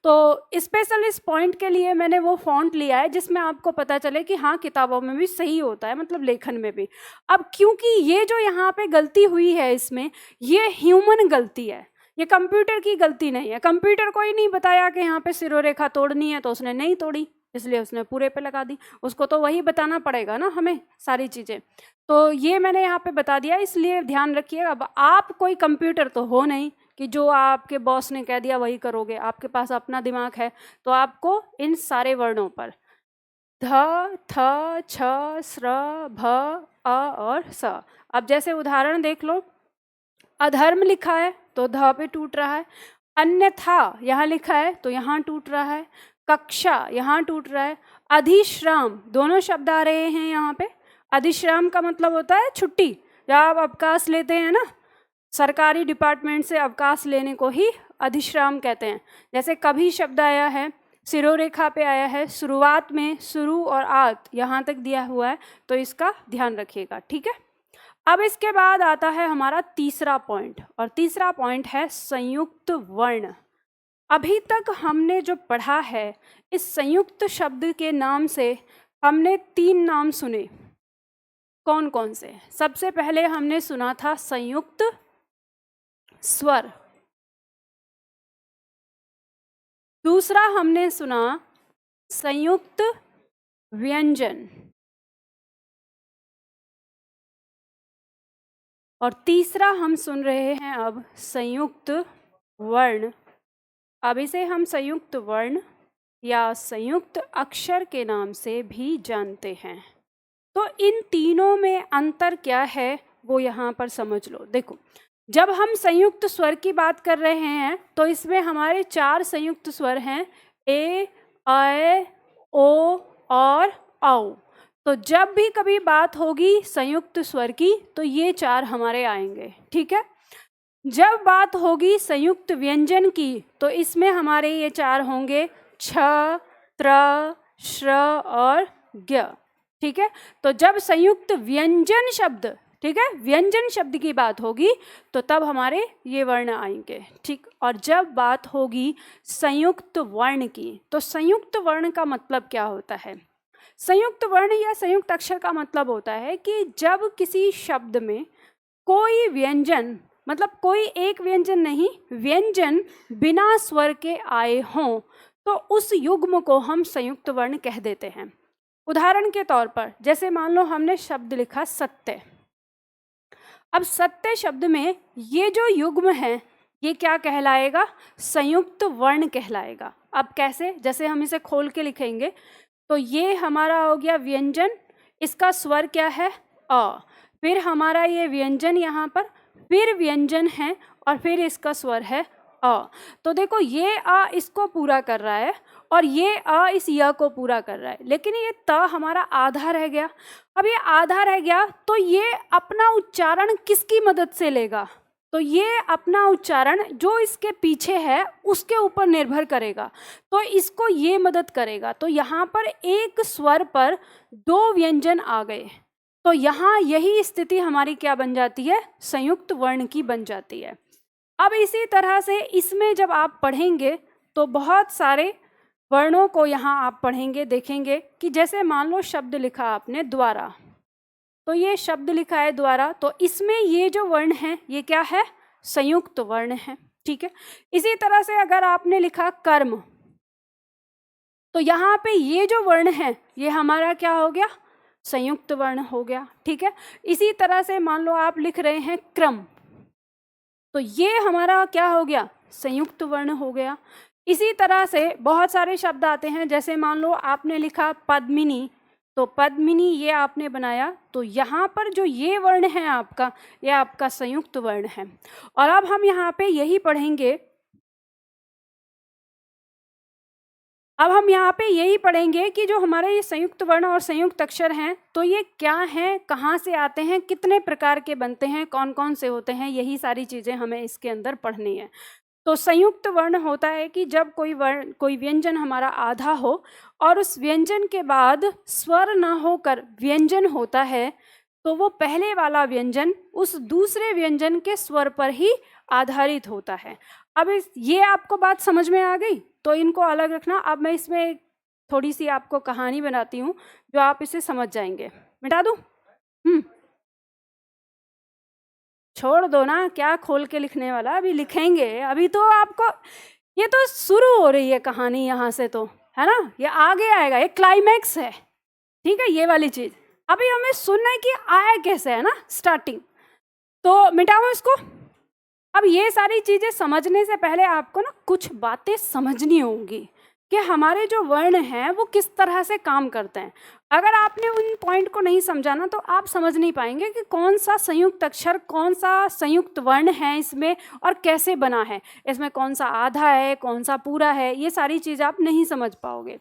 तो स्पेशल इस पॉइंट के लिए मैंने वो फॉन्ट लिया है जिसमें आपको पता चले कि हाँ किताबों में भी सही होता है, मतलब लेखन में भी। अब क्योंकि ये जो यहाँ पे गलती हुई है इसमें, ये ह्यूमन गलती है, ये कंप्यूटर की गलती नहीं है। कंप्यूटर को ही नहीं बताया कि यहाँ पे सिरोरेखा तोड़नी है तो उसने नहीं तोड़ी, इसलिए उसने पूरे पे लगा दी। उसको तो वही बताना पड़ेगा ना हमें सारी चीज़ें, तो ये मैंने यहाँ पे बता दिया, इसलिए ध्यान रखिए। अब आप कोई कंप्यूटर तो हो नहीं कि जो आपके बॉस ने कह दिया वही करोगे, आपके पास अपना दिमाग है। तो आपको इन सारे वर्णों पर ध, थ, छ, स्र, भ, अ और स। अब जैसे उदाहरण देख लो, अधर्म लिखा है तो ध पे टूट रहा है, अन्यथा यहाँ लिखा है तो यहाँ टूट रहा है, कक्षा यहाँ टूट रहा है, अधिश्राम, दोनों शब्द आ रहे हैं यहाँ पे। अधिश्राम का मतलब होता है छुट्टी, जब आप अवकाश लेते हैं ना, सरकारी डिपार्टमेंट से अवकाश लेने को ही अधिश्राम कहते हैं। जैसे कभी शब्द आया है, सिरोरेखा पे आया है, शुरुआत में शुरू और आत यहाँ तक दिया हुआ है, तो इसका ध्यान रखिएगा, ठीक है। अब इसके बाद आता है हमारा तीसरा पॉइंट, और तीसरा पॉइंट है संयुक्त वर्ण। अभी तक हमने जो पढ़ा है, इस संयुक्त शब्द के नाम से हमने 3 नाम सुने। कौन कौन से? सबसे पहले हमने सुना था संयुक्त स्वर, दूसरा हमने सुना संयुक्त व्यंजन, और तीसरा हम सुन रहे हैं अब संयुक्त वर्ण। अब इसे हम संयुक्त वर्ण या संयुक्त अक्षर के नाम से भी जानते हैं। तो इन तीनों में अंतर क्या है वो यहाँ पर समझ लो। देखो, जब हम संयुक्त स्वर की बात कर रहे हैं तो इसमें हमारे 4 संयुक्त स्वर हैं, ए, ऐ, ओ और औ। तो जब भी कभी बात होगी संयुक्त स्वर की तो ये 4 हमारे आएंगे, ठीक है। जब बात होगी संयुक्त व्यंजन की तो इसमें हमारे ये 4 होंगे, छ, त्र, श्र और ज्ञ, ठीक है। तो जब संयुक्त व्यंजन शब्द, ठीक है, व्यंजन शब्द की बात होगी तो तब हमारे ये वर्ण आएंगे, ठीक। और जब बात होगी संयुक्त वर्ण की, तो संयुक्त वर्ण का मतलब क्या होता है? संयुक्त वर्ण या संयुक्त अक्षर का मतलब होता है कि जब किसी शब्द में कोई व्यंजन, मतलब कोई एक व्यंजन नहीं, व्यंजन बिना स्वर के आए हों, तो उस युग्म को हम संयुक्त वर्ण कह देते हैं। उदाहरण के तौर पर जैसे मान लो हमने शब्द लिखा सत्य। अब सत्य शब्द में ये जो युग्म है ये क्या कहलाएगा? संयुक्त वर्ण कहलाएगा। अब कैसे? जैसे हम इसे खोल के लिखेंगे तो ये हमारा हो गया व्यंजन, इसका स्वर क्या है? अ। फिर हमारा ये व्यंजन यहाँ पर, फिर व्यंजन है और फिर इसका स्वर है अ। तो देखो ये अ इसको पूरा कर रहा है और ये अ इस य को पूरा कर रहा है, लेकिन ये त हमारा आधा रह गया। अब ये आधा रह गया तो ये अपना उच्चारण किसकी मदद से लेगा? तो ये अपना उच्चारण जो इसके पीछे है उसके ऊपर निर्भर करेगा, तो इसको ये मदद करेगा। तो यहाँ पर एक स्वर पर दो व्यंजन आ गए, तो यहाँ यही स्थिति हमारी क्या बन जाती है? संयुक्त वर्ण की बन जाती है। अब इसी तरह से इसमें जब आप पढ़ेंगे तो बहुत सारे वर्णों को यहाँ आप पढ़ेंगे, देखेंगे कि जैसे मान लो शब्द लिखा आपने द्वारा, तो ये शब्द लिखा है द्वारा, तो इसमें ये जो वर्ण है ये क्या है? संयुक्त वर्ण है। ठीक है। इसी तरह से अगर आपने लिखा कर्म, तो यहाँ पे ये जो वर्ण है ये हमारा क्या हो गया? संयुक्त वर्ण हो गया। ठीक है। इसी तरह से मान लो आप लिख रहे हैं क्रम, तो ये हमारा क्या हो गया? संयुक्त वर्ण हो गया। इसी तरह से बहुत सारे शब्द आते हैं, जैसे मान लो आपने लिखा पद्मिनी, तो पद्मिनी ये आपने बनाया, तो यहाँ पर जो ये वर्ण है आपका, ये आपका संयुक्त वर्ण है। और अब हम यहाँ पे यही पढ़ेंगे, अब हम यहाँ पे यही पढ़ेंगे कि जो हमारे ये संयुक्त वर्ण और संयुक्त अक्षर हैं तो ये क्या हैं, कहाँ से आते हैं, कितने प्रकार के बनते हैं, कौन कौन से होते हैं, यही सारी चीज़ें हमें इसके अंदर पढ़नी है। तो संयुक्त वर्ण होता है कि जब कोई व्यंजन हमारा आधा हो और उस व्यंजन के बाद स्वर न होकर व्यंजन होता है, तो वो पहले वाला व्यंजन उस दूसरे व्यंजन के स्वर पर ही आधारित होता है। अब ये आपको बात समझ में आ गई, तो इनको अलग रखना। अब मैं इसमें थोड़ी सी आपको कहानी बनाती हूँ जो आप इसे समझ जाएंगे। मिटा दूँ? छोड़ दो ना, क्या खोल के लिखने वाला, अभी लिखेंगे। अभी तो आपको ये तो शुरू हो रही है कहानी यहाँ से, तो है ना, ये आगे आएगा, ये क्लाइमैक्स है। ठीक है, ये वाली चीज अभी हमें सुनना है कि आया कैसे, है ना, स्टार्टिंग। तो मिटाओ इसको। अब ये सारी चीजें समझने से पहले आपको ना कुछ बातें समझनी होंगी कि हमारे जो वर्ण हैं वो किस तरह से काम करते हैं। अगर आपने उन पॉइंट को नहीं समझा ना तो आप समझ नहीं पाएंगे कि कौन सा संयुक्त अक्षर, कौन सा संयुक्त वर्ण है इसमें और कैसे बना है, इसमें कौन सा आधा है, कौन सा पूरा है, ये सारी चीज़ आप नहीं समझ पाओगे।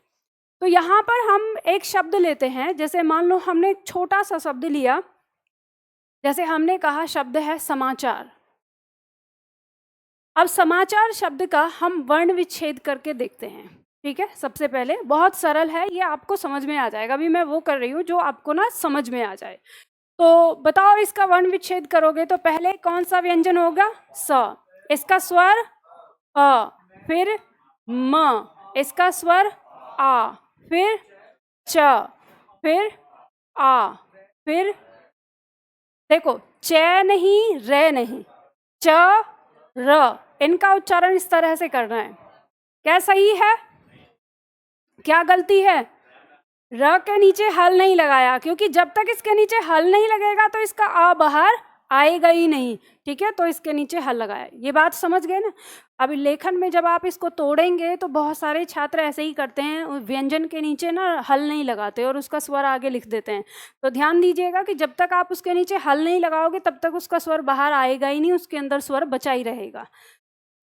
तो यहाँ पर हम एक शब्द लेते हैं, जैसे मान लो हमने एक छोटा सा शब्द लिया, जैसे हमने कहा शब्द है समाचार। अब समाचार शब्द का हम वर्ण विच्छेद करके देखते हैं। ठीक है, सबसे पहले बहुत सरल है, ये आपको समझ में आ जाएगा। अभी मैं वो कर रही हूँ जो आपको ना समझ में आ जाए। तो बताओ, इसका वर्ण विच्छेद करोगे तो पहले कौन सा व्यंजन होगा? स। इसका स्वर अ, फिर म, इसका स्वर आ, फिर च, फिर आ, फिर देखो च नहीं, रे नहीं, च र, इनका उच्चारण इस तरह से करना है। क्या सही है, क्या गलती है? र के नीचे हल नहीं लगाया, क्योंकि जब तक इसके नीचे हल नहीं लगेगा तो इसका आ बाहर आएगा ही नहीं। ठीक है, तो इसके नीचे हल लगाया। ये बात समझ गए ना? अभी लेखन में जब आप इसको तोड़ेंगे तो बहुत सारे छात्र ऐसे ही करते हैं, व्यंजन के नीचे ना हल नहीं लगाते और उसका स्वर आगे लिख देते हैं। तो ध्यान दीजिएगा कि जब तक आप उसके नीचे हल नहीं लगाओगे तब तक उसका स्वर बाहर आएगा ही नहीं, उसके अंदर स्वर बचा ही रहेगा।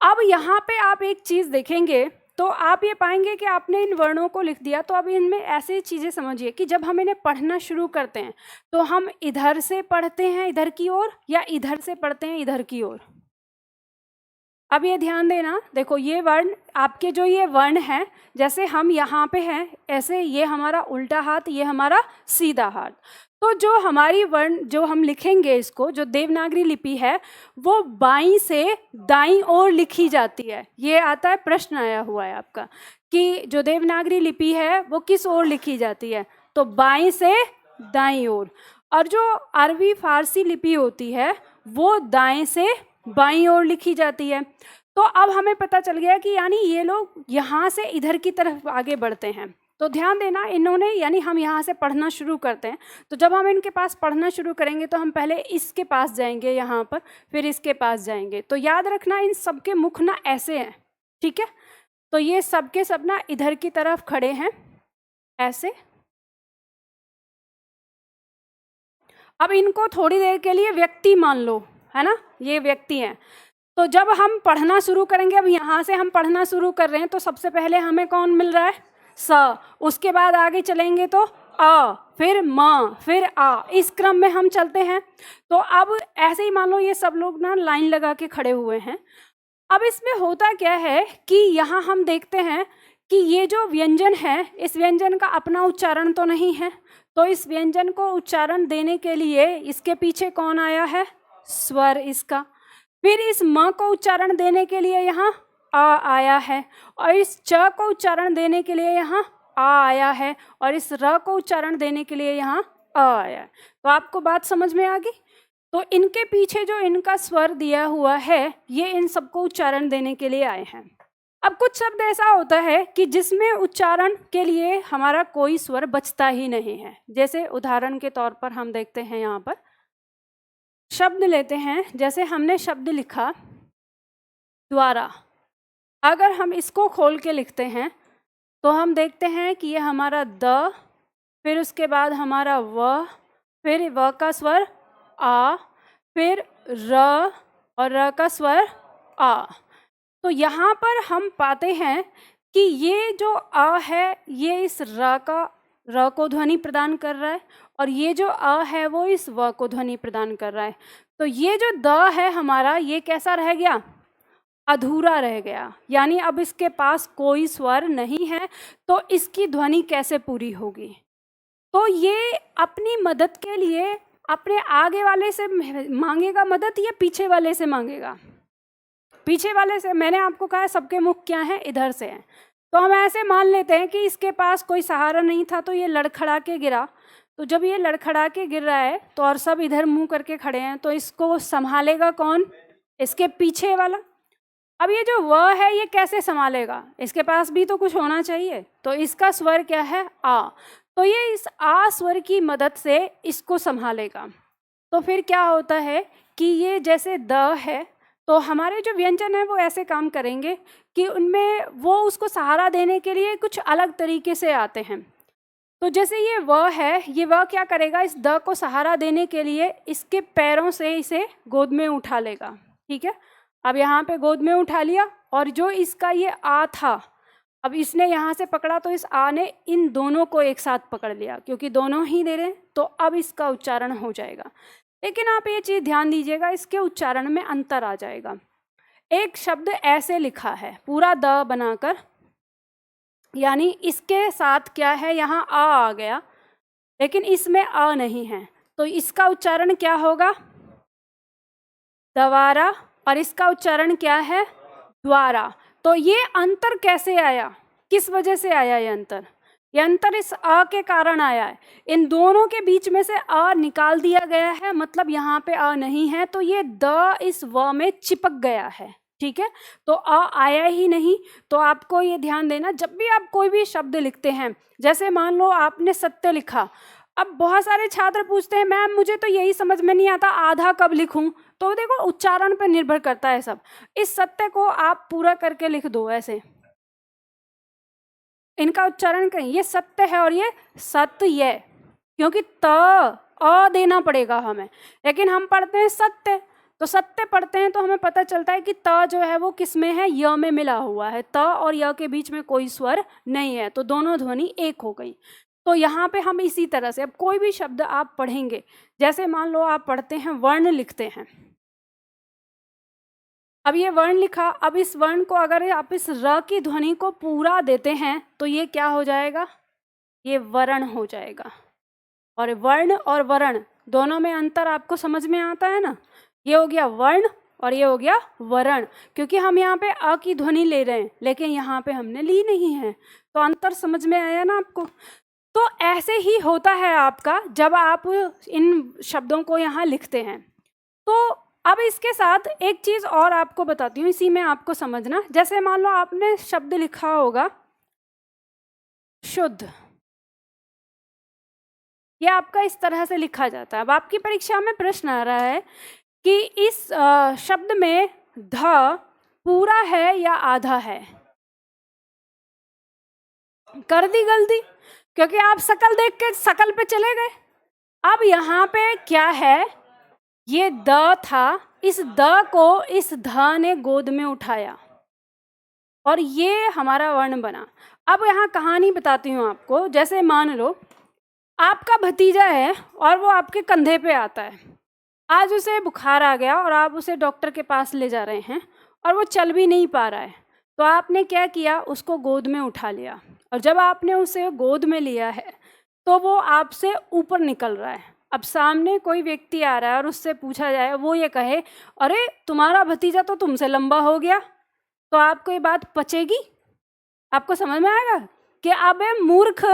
अब यहाँ पे आप एक चीज़ देखेंगे तो आप ये पाएंगे कि आपने इन वर्णों को लिख दिया, तो अब इनमें ऐसी चीज़ें समझिए कि जब हम इन्हें पढ़ना शुरू करते हैं तो हम इधर से पढ़ते हैं इधर की ओर या इधर से पढ़ते हैं इधर की ओर। अब ये ध्यान देना, देखो ये वर्ण, आपके जो ये वर्ण है, जैसे हम यहाँ पे हैं ऐसे, ये हमारा उल्टा हाथ, ये हमारा सीधा हाथ। तो जो हमारी वर्ण जो हम लिखेंगे, इसको जो देवनागरी लिपि है वो बाईं से दाईं ओर लिखी जाती है। ये आता है, प्रश्न आया हुआ है आपका कि जो देवनागरी लिपि है वो किस ओर लिखी जाती है, तो बाईं से दाईं ओर। और जो अरबी फारसी लिपि होती है वो दाएं से बाईं ओर लिखी जाती है। तो अब हमें पता चल गया कि यानी ये लोग यहाँ से इधर की तरफ आगे बढ़ते हैं। तो ध्यान देना, इन्होंने यानी हम यहाँ से पढ़ना शुरू करते हैं, तो जब हम इनके पास पढ़ना शुरू करेंगे तो हम पहले इसके पास जाएंगे यहाँ पर, फिर इसके पास जाएंगे। तो याद रखना इन सबके मुख ना ऐसे हैं, ठीक है। तो ये सबके सब ना इधर की तरफ खड़े हैं ऐसे। अब इनको थोड़ी देर के लिए व्यक्ति मान लो, है ना, ये व्यक्ति हैं। तो जब हम पढ़ना शुरू करेंगे, अब यहाँ से हम पढ़ना शुरू कर रहे हैं, तो सबसे पहले हमें कौन मिल रहा है? स। उसके बाद आगे चलेंगे तो अ, फिर म, फिर आ, इस क्रम में हम चलते हैं। तो अब ऐसे ही मान लो ये सब लोग ना लाइन लगा के खड़े हुए हैं। अब इसमें होता क्या है कि यहाँ हम देखते हैं कि ये जो व्यंजन है, इस व्यंजन का अपना उच्चारण तो नहीं है, तो इस व्यंजन को उच्चारण देने के लिए इसके पीछे कौन आया है? स्वर इसका। फिर इस म को उच्चारण देने के लिए यहाँ आ आया है, और इस च को उच्चारण देने के लिए यहाँ आ आया है, और इस र को उच्चारण देने के लिए यहाँ अ आया है। तो आपको बात समझ में आ गई? तो इनके पीछे जो इनका स्वर दिया हुआ है, ये इन सबको उच्चारण देने के लिए आए हैं। अब कुछ शब्द ऐसा होता है कि जिसमें उच्चारण के लिए हमारा कोई स्वर बचता ही नहीं है। जैसे उदाहरण के तौर पर हम देखते हैं, यहाँ पर शब्द लेते हैं, जैसे हमने शब्द लिखा द्वारा। अगर हम इसको खोल के लिखते हैं तो हम देखते हैं कि ये हमारा द, फिर उसके बाद हमारा व, फिर व का स्वर आ, फिर र, और र का स्वर आ। तो यहाँ पर हम पाते हैं कि ये जो अ है, ये इस र को ध्वनि प्रदान कर रहा है, और ये जो अ है वो इस व को ध्वनि प्रदान कर रहा है। तो ये जो द है हमारा, ये कैसा रह गया? अधूरा रह गया, यानी अब इसके पास कोई स्वर नहीं है, तो इसकी ध्वनि कैसे पूरी होगी? तो ये अपनी मदद के लिए अपने आगे वाले से मांगेगा मदद, या पीछे वाले से मांगेगा? पीछे वाले से। मैंने आपको कहा सबके मुख क्या है? इधर से हैं। तो हम ऐसे मान लेते हैं कि इसके पास कोई सहारा नहीं था, तो ये लड़खड़ा के गिरा। तो जब ये लड़खड़ा के गिर रहा है, तो और सब इधर मुंह करके खड़े हैं, तो इसको संभालेगा कौन? इसके पीछे वाला। अब ये जो व है, ये कैसे संभालेगा? इसके पास भी तो कुछ होना चाहिए, तो इसका स्वर क्या है? आ। तो ये इस आ स्वर की मदद से इसको संभालेगा। तो फिर क्या होता है कि ये जैसे द है, तो हमारे जो व्यंजन है वो ऐसे काम करेंगे कि उनमें वो उसको सहारा देने के लिए कुछ अलग तरीके से आते हैं। तो जैसे ये व है, ये व क्या करेगा? इस द को सहारा देने के लिए इसके पैरों से इसे गोद में उठा लेगा, ठीक है। अब यहाँ पे गोद में उठा लिया, और जो इसका ये आ था, अब इसने यहाँ से पकड़ा, तो इस आ ने इन दोनों को एक साथ पकड़ लिया, क्योंकि दोनों ही दे रहे हैं, तो अब इसका उच्चारण हो जाएगा। लेकिन आप ये चीज़ ध्यान दीजिएगा, इसके उच्चारण में अंतर आ जाएगा। एक शब्द ऐसे लिखा है पूरा द बनाकर, यानी इसके साथ क्या है? यहाँ आ गया, लेकिन इसमें अ नहीं है, तो इसका उच्चारण क्या होगा? दवारा। और इसका उच्चारण क्या है? द्वारा। तो ये अंतर कैसे आया? किस वजह से आया ये अंतर? ये अंतर इस अ के कारण आया है। इन दोनों के बीच में से अ निकाल दिया गया है, मतलब यहाँ पे अ नहीं है, तो ये द इस व में चिपक गया है, ठीक है। तो अ आया ही नहीं। तो आपको ये ध्यान देना, जब भी आप कोई भी शब्द लिखते हैं, जैसे मान लो आपने सत्य लिखा, अब बहुत सारे छात्र पूछते हैं मैम मुझे तो यही समझ में नहीं आता, आधा कब लिखूं? तो देखो उच्चारण पर निर्भर करता है सब। इस सत्य को आप पूरा करके लिख दो ऐसे, इनका उच्चारण कहीं, ये सत्य है और ये सत्य, क्योंकि त अ देना पड़ेगा हमें, लेकिन हम पढ़ते हैं सत्य, तो सत्य पढ़ते हैं तो हमें पता चलता है कि त जो है वो किस में है? य में मिला हुआ है। त और य के बीच में कोई स्वर नहीं है, तो दोनों ध्वनि एक हो गई। तो यहाँ पे हम इसी तरह से, अब कोई भी शब्द आप पढ़ेंगे, जैसे मान लो आप पढ़ते हैं वर्ण लिखते हैं, अब ये वर्ण लिखा, अब इस वर्ण को अगर आप इस र की ध्वनि को पूरा देते हैं तो ये क्या हो जाएगा? ये वर्ण हो जाएगा। और वर्ण और वर्ण दोनों में अंतर आपको समझ में आता है ना? ये हो गया वर्ण और ये हो गया वर्ण, क्योंकि हम यहाँ पे अ की ध्वनि ले रहे हैं, लेकिन यहाँ पे हमने ली नहीं है, तो अंतर समझ में आया ना आपको? तो ऐसे ही होता है आपका जब आप इन शब्दों को यहाँ लिखते हैं। तो अब इसके साथ एक चीज़ और आपको बताती हूँ, इसी में आपको समझना। जैसे मान लो आपने शब्द लिखा होगा शुद्ध, ये आपका इस तरह से लिखा जाता है। अब आपकी परीक्षा में प्रश्न आ रहा है कि इस शब्द में ध पूरा है या आधा है। कर दी गलती, क्योंकि आप शकल देख के शकल पे चले गए। अब यहाँ पे क्या है, ये द था, इस द को इस ध ने गोद में उठाया और ये हमारा वर्ण बना। अब यहाँ कहानी बताती हूँ आपको। जैसे मान लो आपका भतीजा है और वो आपके कंधे पे आता है, आज उसे बुखार आ गया और आप उसे डॉक्टर के पास ले जा रहे हैं और वो चल भी नहीं पा रहा है, तो आपने क्या किया, उसको गोद में उठा लिया। और जब आपने उसे गोद में लिया है तो वो आपसे ऊपर निकल रहा है। अब सामने कोई व्यक्ति आ रहा है और उससे पूछा जाए, वो ये कहे अरे तुम्हारा भतीजा तो तुमसे लंबा हो गया, तो आपको ये बात पचेगी? आपको समझ में आएगा कि अबे मूर्ख,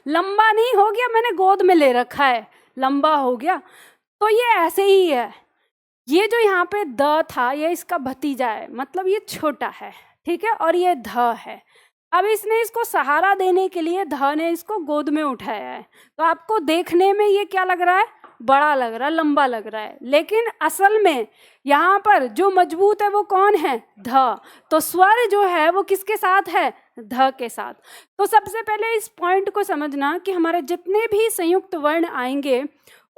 लंबा नहीं हो गया, मैंने गोद में ले रखा है, लंबा हो गया। तो ये ऐसे ही है, ये जो यहाँ पे द था ये इसका भतीजा है, मतलब ये छोटा है, ठीक है, और ये ध है। अब इसने इसको सहारा देने के लिए ध ने इसको गोद में उठाया है, तो आपको देखने में ये क्या लग रहा है, बड़ा लग रहा है, लंबा लग रहा है, लेकिन असल में यहाँ पर जो मजबूत है वो कौन है, ध। तो स्वर जो है वो किसके साथ है, ध के साथ। तो सबसे पहले इस पॉइंट को समझना कि हमारे जितने भी संयुक्त वर्ण आएंगे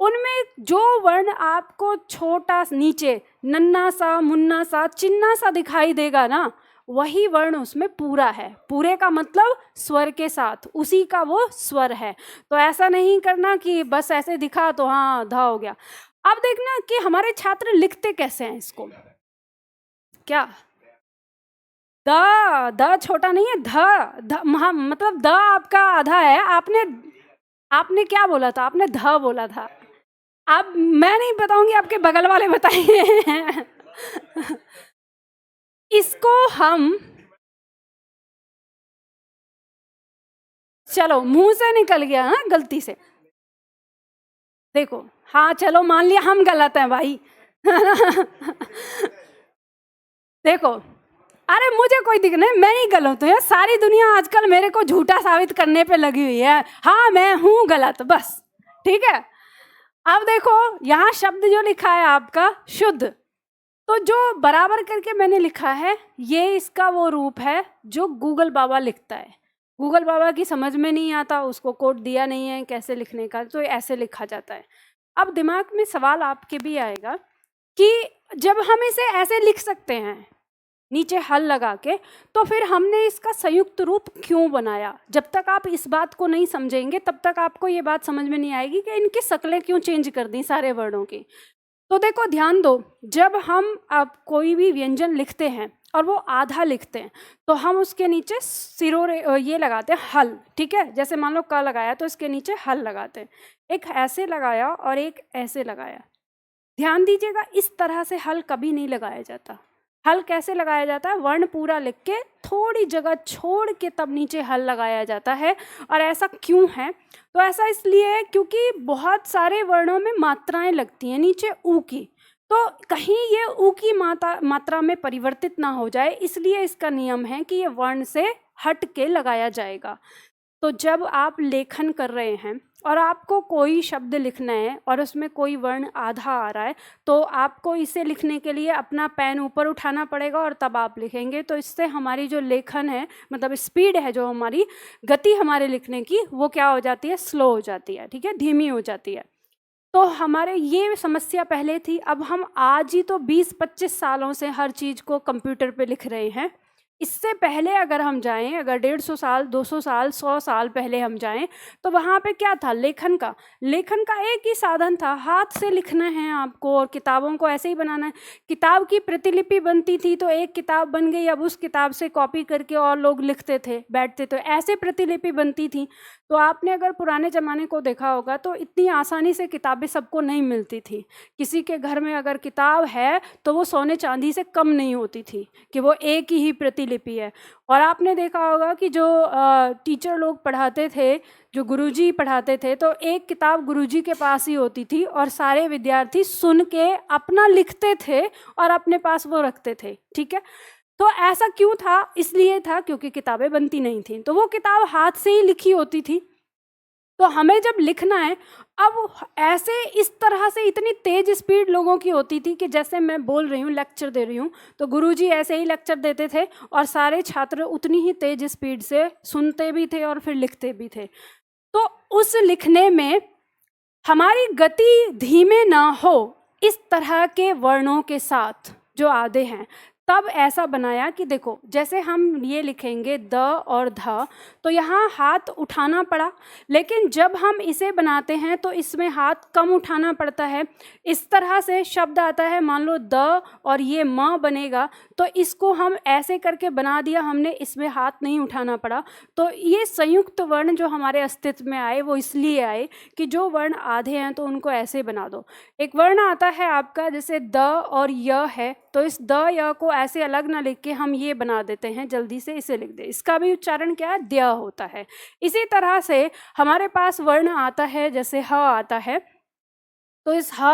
उनमें जो वर्ण आपको छोटा नीचे नन्ना सा, मुन्ना सा, चिन्ना सा दिखाई देगा ना, वही वर्ण उसमें पूरा है। पूरे का मतलब स्वर के साथ, उसी का वो स्वर है। तो ऐसा नहीं करना कि बस ऐसे दिखा तो हाँ ध हो गया। अब देखना कि हमारे छात्र लिखते कैसे हैं इसको। क्या द छोटा नहीं है, ध मतलब द आपका आधा है। आपने क्या बोला था, आपने ध बोला था। अब मैं नहीं बताऊंगी, आपके बगल वाले बताइए। इसको हम, चलो मुंह से निकल गया, हाँ गलती से, देखो, हाँ चलो मान लिया हम गलत हैं भाई। देखो, अरे मुझे कोई दिक्कत नहीं, मैं ही गलत हूँ। सारी दुनिया आजकल मेरे को झूठा साबित करने पे लगी हुई है। हाँ मैं हूँ गलत, बस ठीक है। अब देखो यहाँ शब्द जो लिखा है आपका शुद्ध, तो जो बराबर करके मैंने लिखा है ये इसका वो रूप है जो गूगल बाबा लिखता है। गूगल बाबा की समझ में नहीं आता, उसको कोड दिया नहीं है कैसे लिखने का, तो ऐसे लिखा जाता है। अब दिमाग में सवाल आपके भी आएगा कि जब हम इसे ऐसे लिख सकते हैं नीचे हल लगा के, तो फिर हमने इसका संयुक्त रूप क्यों बनाया? जब तक आप इस बात को नहीं समझेंगे तब तक आपको ये बात समझ में नहीं आएगी कि इनकी शक्लें क्यों चेंज कर दी सारे वर्णों की। तो देखो ध्यान दो, जब हम अब कोई भी व्यंजन लिखते हैं और वो आधा लिखते हैं तो हम उसके नीचे सिरों ये लगाते हैं हल, ठीक है। जैसे मान लो क लगाया तो इसके नीचे हल लगाते हैं, एक ऐसे लगाया और एक ऐसे लगाया। ध्यान दीजिएगा, इस तरह से हल कभी नहीं लगाया जाता। हल कैसे लगाया जाता है, वर्ण पूरा लिख के थोड़ी जगह छोड़ के तब नीचे हल लगाया जाता है। और ऐसा क्यों है, तो ऐसा इसलिए है क्योंकि बहुत सारे वर्णों में मात्राएं लगती हैं नीचे ऊ की, तो कहीं ये ऊ की मात्रा में परिवर्तित ना हो जाए, इसलिए इसका नियम है कि ये वर्ण से हट के लगाया जाएगा। तो जब आप लेखन कर रहे हैं और आपको कोई शब्द लिखना है और उसमें कोई वर्ण आधा आ रहा है, तो आपको इसे लिखने के लिए अपना पेन ऊपर उठाना पड़ेगा और तब आप लिखेंगे। तो इससे हमारी जो लेखन है, मतलब स्पीड है, जो हमारी गति हमारे लिखने की, वो क्या हो जाती है, स्लो हो जाती है, ठीक है, धीमी हो जाती है। तो हमारे ये समस्या पहले थी, अब हम आज ही तो 20-25 सालों से हर चीज़ को कंप्यूटर पे लिख रहे हैं। इससे पहले अगर हम जाएं, अगर 150 साल, 200 साल, 100 साल पहले हम जाएं, तो वहाँ पे क्या था, लेखन का एक ही साधन था, हाथ से लिखना है आपको और किताबों को ऐसे ही बनाना है। किताब की प्रतिलिपि बनती थी तो एक किताब बन गई, अब उस किताब से कॉपी करके और लोग लिखते थे, बैठते, तो ऐसे प्रतिलिपि बनती थी। तो आपने अगर पुराने ज़माने को देखा होगा तो इतनी आसानी से किताबें सबको नहीं मिलती थी। किसी के घर में अगर किताब है तो वो सोने चांदी से कम नहीं होती थी कि वो एक ही प्रतिलिपि लिपि है। और आपने देखा होगा कि जो टीचर लोग पढ़ाते थे, जो गुरुजी पढ़ाते थे, तो एक किताब गुरुजी के पास ही होती थी और सारे विद्यार्थी सुन के अपना लिखते थे और अपने पास वो रखते थे। ठीक है, तो ऐसा क्यों था? इसलिए था क्योंकि किताबें बनती नहीं थी, तो वो किताब हाथ से ही लिखी होती थी। तो हमें जब लिखना है, अब ऐसे इस तरह से इतनी तेज स्पीड लोगों की होती थी कि जैसे मैं बोल रही हूँ, लेक्चर दे रही हूँ, तो गुरुजी ऐसे ही लेक्चर देते थे और सारे छात्र उतनी ही तेज स्पीड से सुनते भी थे और फिर लिखते भी थे। तो उस लिखने में हमारी गति धीमे ना हो, इस तरह के वर्णों के साथ जो आधे हैं, तब ऐसा बनाया कि देखो जैसे हम ये लिखेंगे द और ध, तो यहाँ हाथ उठाना पड़ा, लेकिन जब हम इसे बनाते हैं तो इसमें हाथ कम उठाना पड़ता है। इस तरह से शब्द आता है, मान लो द और ये म बनेगा, तो इसको हम ऐसे करके बना दिया हमने, इसमें हाथ नहीं उठाना पड़ा। तो ये संयुक्त वर्ण जो हमारे अस्तित्व में आए वो इसलिए आए कि जो वर्ण आधे हैं तो उनको ऐसे बना दो। एक वर्ण आता है आपका जैसे द और य है, तो इस द य को ऐसे अलग ना लिख के हम ये बना देते हैं, जल्दी से इसे लिख दे, इसका भी उच्चारण क्या है? द्य होता है। इसी तरह से हमारे पास वर्ण आता है जैसे ह आता है, तो इस ह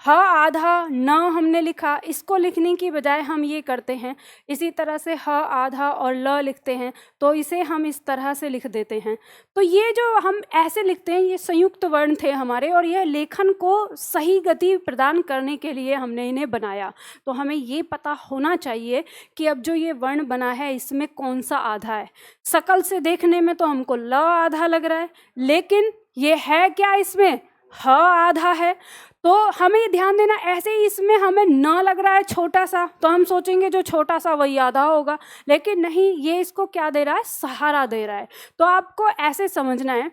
आधा न हमने लिखा, इसको लिखने की बजाय हम ये करते हैं, इसी तरह से ह आधा और ल लिखते हैं, तो इसे हम इस तरह से लिख देते हैं। तो ये जो हम ऐसे लिखते हैं, ये संयुक्त वर्ण थे हमारे, और यह लेखन को सही गति प्रदान करने के लिए हमने इन्हें बनाया। तो हमें ये पता होना चाहिए कि अब जो ये वर्ण बना है इसमें कौन सा आधा है। शकल से देखने में तो हमको ल आधा लग रहा है, लेकिन ये है क्या? इसमें ह आधा है। तो हमें ध्यान देना, ऐसे ही इसमें हमें न लग रहा है छोटा सा, तो हम सोचेंगे जो छोटा सा वही आधा होगा, लेकिन नहीं, ये इसको क्या दे रहा है? सहारा दे रहा है। तो आपको ऐसे समझना है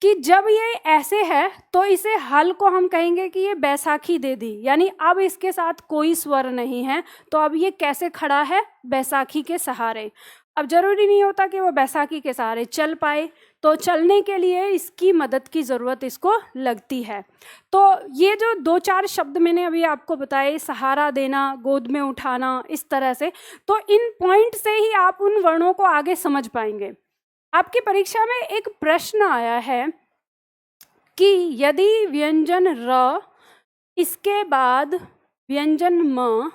कि जब ये ऐसे है तो इसे हल को हम कहेंगे कि ये बैसाखी दे दी, यानी अब इसके साथ कोई स्वर नहीं है, तो अब ये कैसे खड़ा है? बैसाखी के सहारे। अब जरूरी नहीं होता कि वो बैसाखी के सहारे चल पाए, तो चलने के लिए इसकी मदद की ज़रूरत इसको लगती है। तो ये जो दो चार शब्द मैंने अभी आपको बताए, सहारा देना, गोद में उठाना, इस तरह से, तो इन पॉइंट से ही आप उन वर्णों को आगे समझ पाएंगे। आपकी परीक्षा में एक प्रश्न आया है कि यदि व्यंजन र, इसके बाद व्यंजन म,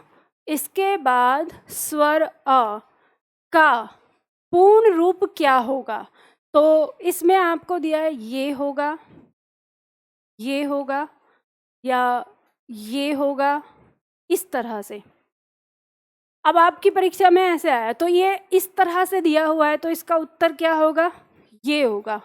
इसके बाद स्वर अ का पूर्ण रूप क्या होगा? तो इसमें आपको दिया है ये होगा, ये होगा, या ये होगा, इस तरह से। अब आपकी परीक्षा में ऐसे आया, तो ये इस तरह से दिया हुआ है, तो इसका उत्तर क्या होगा? ये होगा।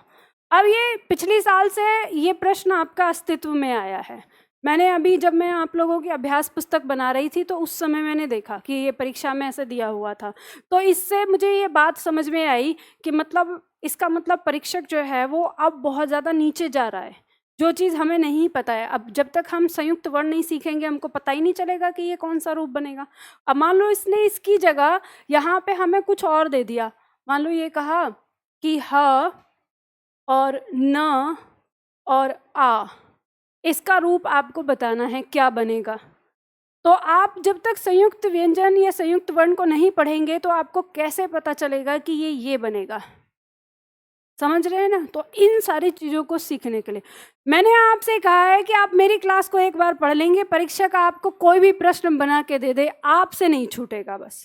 अब ये पिछले साल से ये प्रश्न आपका अस्तित्व में आया है। मैंने अभी जब मैं आप लोगों की अभ्यास पुस्तक बना रही थी तो उस समय मैंने देखा कि ये परीक्षा में ऐसे दिया हुआ था, तो इससे मुझे ये बात समझ में आई कि मतलब इसका मतलब परीक्षक जो है वो अब बहुत ज़्यादा नीचे जा रहा है, जो चीज़ हमें नहीं पता है। अब जब तक हम संयुक्त वर्ण नहीं सीखेंगे हमको पता ही नहीं चलेगा कि ये कौन सा रूप बनेगा। अब मान लो इसने इसकी जगह यहाँ पे हमें कुछ और दे दिया, मान लो ये कहा कि ह और न और आ, इसका रूप आपको बताना है क्या बनेगा। तो आप जब तक संयुक्त व्यंजन या संयुक्त वर्ण को नहीं पढ़ेंगे तो आपको कैसे पता चलेगा कि ये बनेगा? समझ रहे हैं ना? तो इन सारी चीज़ों को सीखने के लिए मैंने आपसे कहा है कि आप मेरी क्लास को एक बार पढ़ लेंगे, परीक्षा का आपको कोई भी प्रश्न बना के दे दे, आपसे नहीं छूटेगा बस।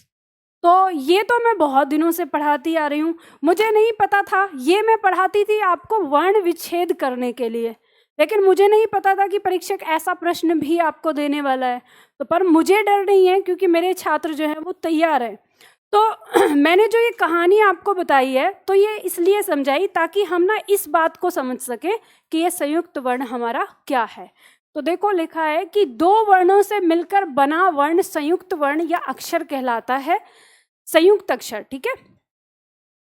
तो ये तो मैं बहुत दिनों से पढ़ाती आ रही हूँ, मुझे नहीं पता था, ये मैं पढ़ाती थी आपको वर्ण विच्छेद करने के लिए, लेकिन मुझे नहीं पता था कि परीक्षक ऐसा प्रश्न भी आपको देने वाला है। तो पर मुझे डर नहीं है क्योंकि मेरे छात्र जो हैं वो तैयार है। तो मैंने जो ये कहानी आपको बताई है तो ये इसलिए समझाई ताकि हम ना इस बात को समझ सके कि ये संयुक्त वर्ण हमारा क्या है। तो देखो लिखा है कि दो वर्णों से मिलकर बना वर्ण संयुक्त वर्ण या अक्षर कहलाता है, संयुक्त अक्षर। ठीक है,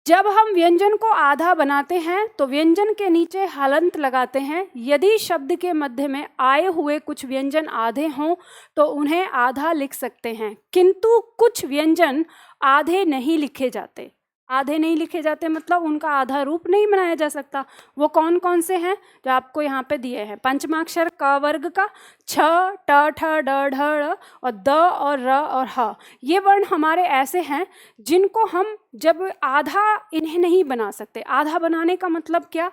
जब हम व्यंजन को आधा बनाते हैं तो व्यंजन के नीचे हलंत लगाते हैं। यदि शब्द के मध्य में आए हुए कुछ व्यंजन आधे हों तो उन्हें आधा लिख सकते हैं, किंतु कुछ व्यंजन आधे नहीं लिखे जाते। आधे नहीं लिखे जाते मतलब उनका आधा रूप नहीं बनाया जा सकता। वो कौन कौन से हैं जो आपको यहाँ पे दिए हैं? पंचमाक्षर क वर्ग का छ, ट, ठ, ड, ढ, ड़ और द और र और ह। ये वर्ण हमारे ऐसे हैं जिनको हम जब आधा इन्हें नहीं बना सकते। आधा बनाने का मतलब क्या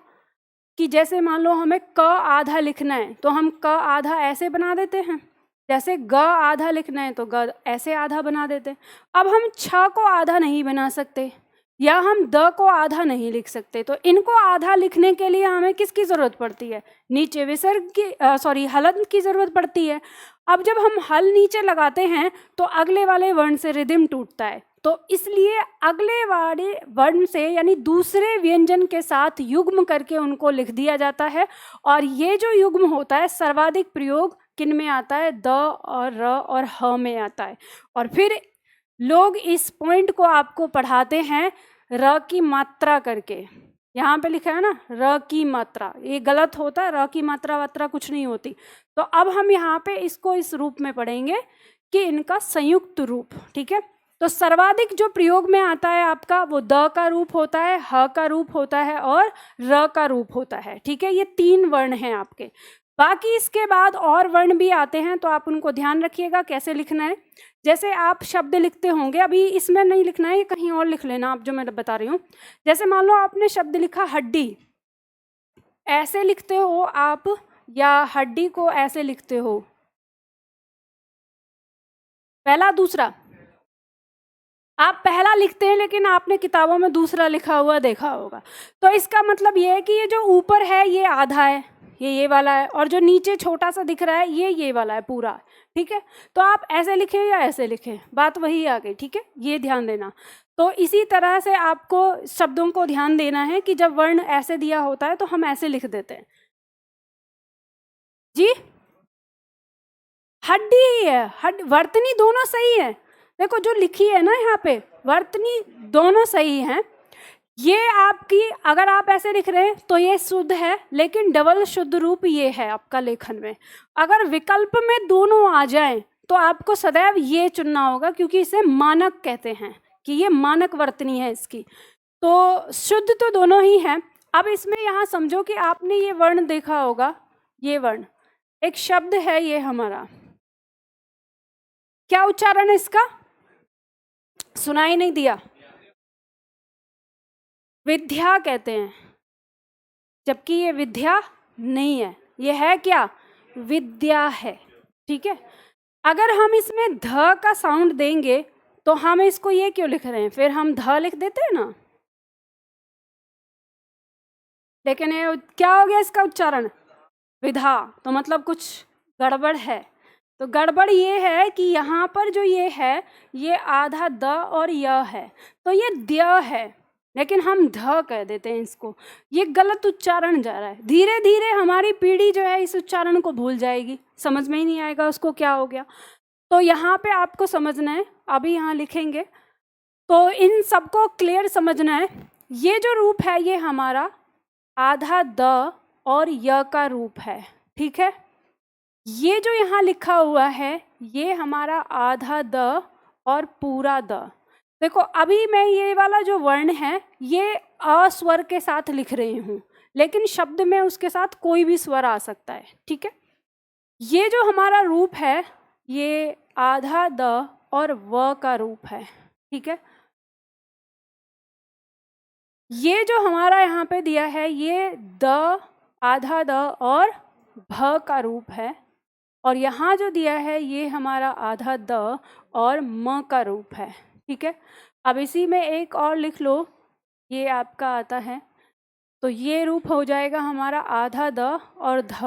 कि जैसे मान लो हमें क आधा लिखना है तो हम क आधा ऐसे बना देते हैं, जैसे ग आधा लिखना है तो ग ऐसे आधा बना देते हैं। अब हम छ को आधा नहीं बना सकते या हम द को आधा नहीं लिख सकते, तो इनको आधा लिखने के लिए हमें किसकी ज़रूरत पड़ती है? नीचे विसर्ग की हलंत की ज़रूरत पड़ती है। अब जब हम हल नीचे लगाते हैं तो अगले वाले वर्ण से रिदम टूटता है, तो इसलिए अगले वाले वर्ण से यानी दूसरे व्यंजन के साथ युग्म करके उनको लिख दिया जाता है। और ये जो युग्म होता है सर्वाधिक प्रयोग किन में आता है? द और र और ह में आता है। और फिर लोग इस पॉइंट को आपको पढ़ाते हैं र की मात्रा करके। यहाँ पे लिखा है ना र की मात्रा, ये गलत होता है, र की मात्रा वात्रा कुछ नहीं होती। तो अब हम यहाँ पे इसको इस रूप में पढ़ेंगे कि इनका संयुक्त रूप, ठीक है। तो सर्वाधिक जो प्रयोग में आता है आपका वो द का रूप होता है, ह का रूप होता है और र का रूप होता है, ठीक है। ये 3 वर्ण हैं आपके। बाकी इसके बाद और वर्ण भी आते हैं तो आप उनको ध्यान रखिएगा कैसे लिखना है। जैसे आप शब्द लिखते होंगे, अभी इसमें नहीं लिखना है, ये कहीं और लिख लेना आप जो मैं बता रही हूँ। जैसे मान लो आपने शब्द लिखा हड्डी, ऐसे लिखते हो आप या हड्डी को ऐसे लिखते हो? पहला दूसरा? आप पहला लिखते हैं लेकिन आपने किताबों में दूसरा लिखा हुआ देखा होगा। तो इसका मतलब ये है कि ये जो ऊपर है ये आधा है, ये वाला है, और जो नीचे छोटा सा दिख रहा है ये वाला है पूरा, ठीक है। तो आप ऐसे लिखें या ऐसे लिखें, बात वही आ गई, ठीक है। ये ध्यान देना। तो इसी तरह से आपको शब्दों को ध्यान देना है कि जब वर्ण ऐसे दिया होता है तो हम ऐसे लिख देते हैं जी। हड्डी ही है, वर्तनी दोनों सही है। देखो जो लिखी है ना यहाँ पे वर्तनी दोनों सही हैं। ये आपकी अगर आप ऐसे लिख रहे हैं तो ये शुद्ध है, लेकिन डबल शुद्ध रूप ये है आपका लेखन में। अगर विकल्प में दोनों आ जाएं तो आपको सदैव ये चुनना होगा, क्योंकि इसे मानक कहते हैं कि ये मानक वर्तनी है इसकी। तो शुद्ध तो दोनों ही हैं। अब इसमें यहाँ समझो कि आपने ये वर्ण देखा होगा, ये वर्ण एक शब्द है ये हमारा, क्या उच्चारण है इसका? सुनाई नहीं दिया? विद्या कहते हैं, जबकि ये विद्या नहीं है, ये है क्या? विद्या है, ठीक है। अगर हम इसमें ध का साउंड देंगे तो हम इसको ये क्यों लिख रहे हैं? फिर हम ध लिख देते हैं ना, लेकिन ये क्या हो गया इसका उच्चारण? विधा। तो मतलब कुछ गड़बड़ है। तो गड़बड़ ये है कि यहाँ पर जो ये है ये आधा द और य है, तो ये द्य है, लेकिन हम ध कह देते हैं इसको। ये गलत उच्चारण जा रहा है। धीरे धीरे हमारी पीढ़ी जो है इस उच्चारण को भूल जाएगी, समझ में ही नहीं आएगा उसको क्या हो गया। तो यहाँ पे आपको समझना है, अभी यहाँ लिखेंगे तो इन सबको क्लियर समझना है। ये जो रूप है ये हमारा आधा द और य का रूप है, ठीक है। ये जो यहाँ लिखा हुआ है ये हमारा आधा द और पूरा द। देखो अभी मैं ये वाला जो वर्ण है ये अ स्वर के साथ लिख रही हूँ, लेकिन शब्द में उसके साथ कोई भी स्वर आ सकता है, ठीक है। ये जो हमारा रूप है ये आधा द और व का रूप है, ठीक है। ये जो हमारा यहाँ पे दिया है ये द, आधा द और भ का रूप है, और यहाँ जो दिया है ये हमारा आधा द और म का रूप है, ठीक है। अब इसी में एक और लिख लो, ये आपका आता है, तो ये रूप हो जाएगा हमारा आधा द और ध।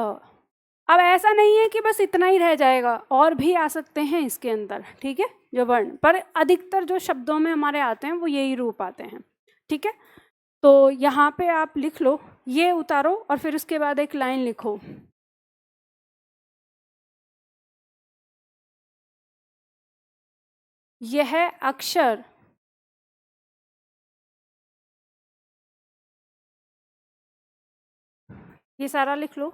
अब ऐसा नहीं है कि बस इतना ही रह जाएगा, और भी आ सकते हैं इसके अंदर, ठीक है, जो वर्ण, पर अधिकतर जो शब्दों में हमारे आते हैं वो यही रूप आते हैं, ठीक है। तो यहाँ पे आप लिख लो, ये उतारो और फिर उसके बाद एक लाइन लिखो, यह अक्षर ये सारा लिख लो।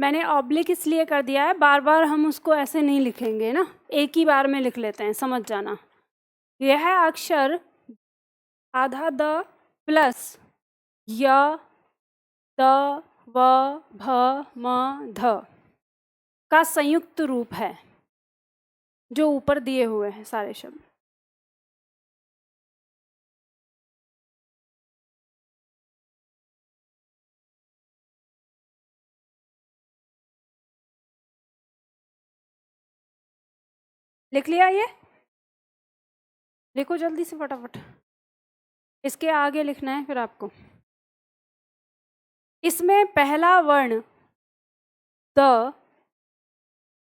मैंने ऑब्लिक इसलिए कर दिया है, बार बार हम उसको ऐसे नहीं लिखेंगे ना, एक ही बार में लिख लेते हैं, समझ जाना। यह अक्षर आधा द प्लस य द व भ म ध का संयुक्त रूप है, जो ऊपर दिए हुए हैं सारे शब्द। लिख लिया? ये लिखो जल्दी से फटाफट, इसके आगे लिखना है फिर आपको। इसमें पहला वर्ण द,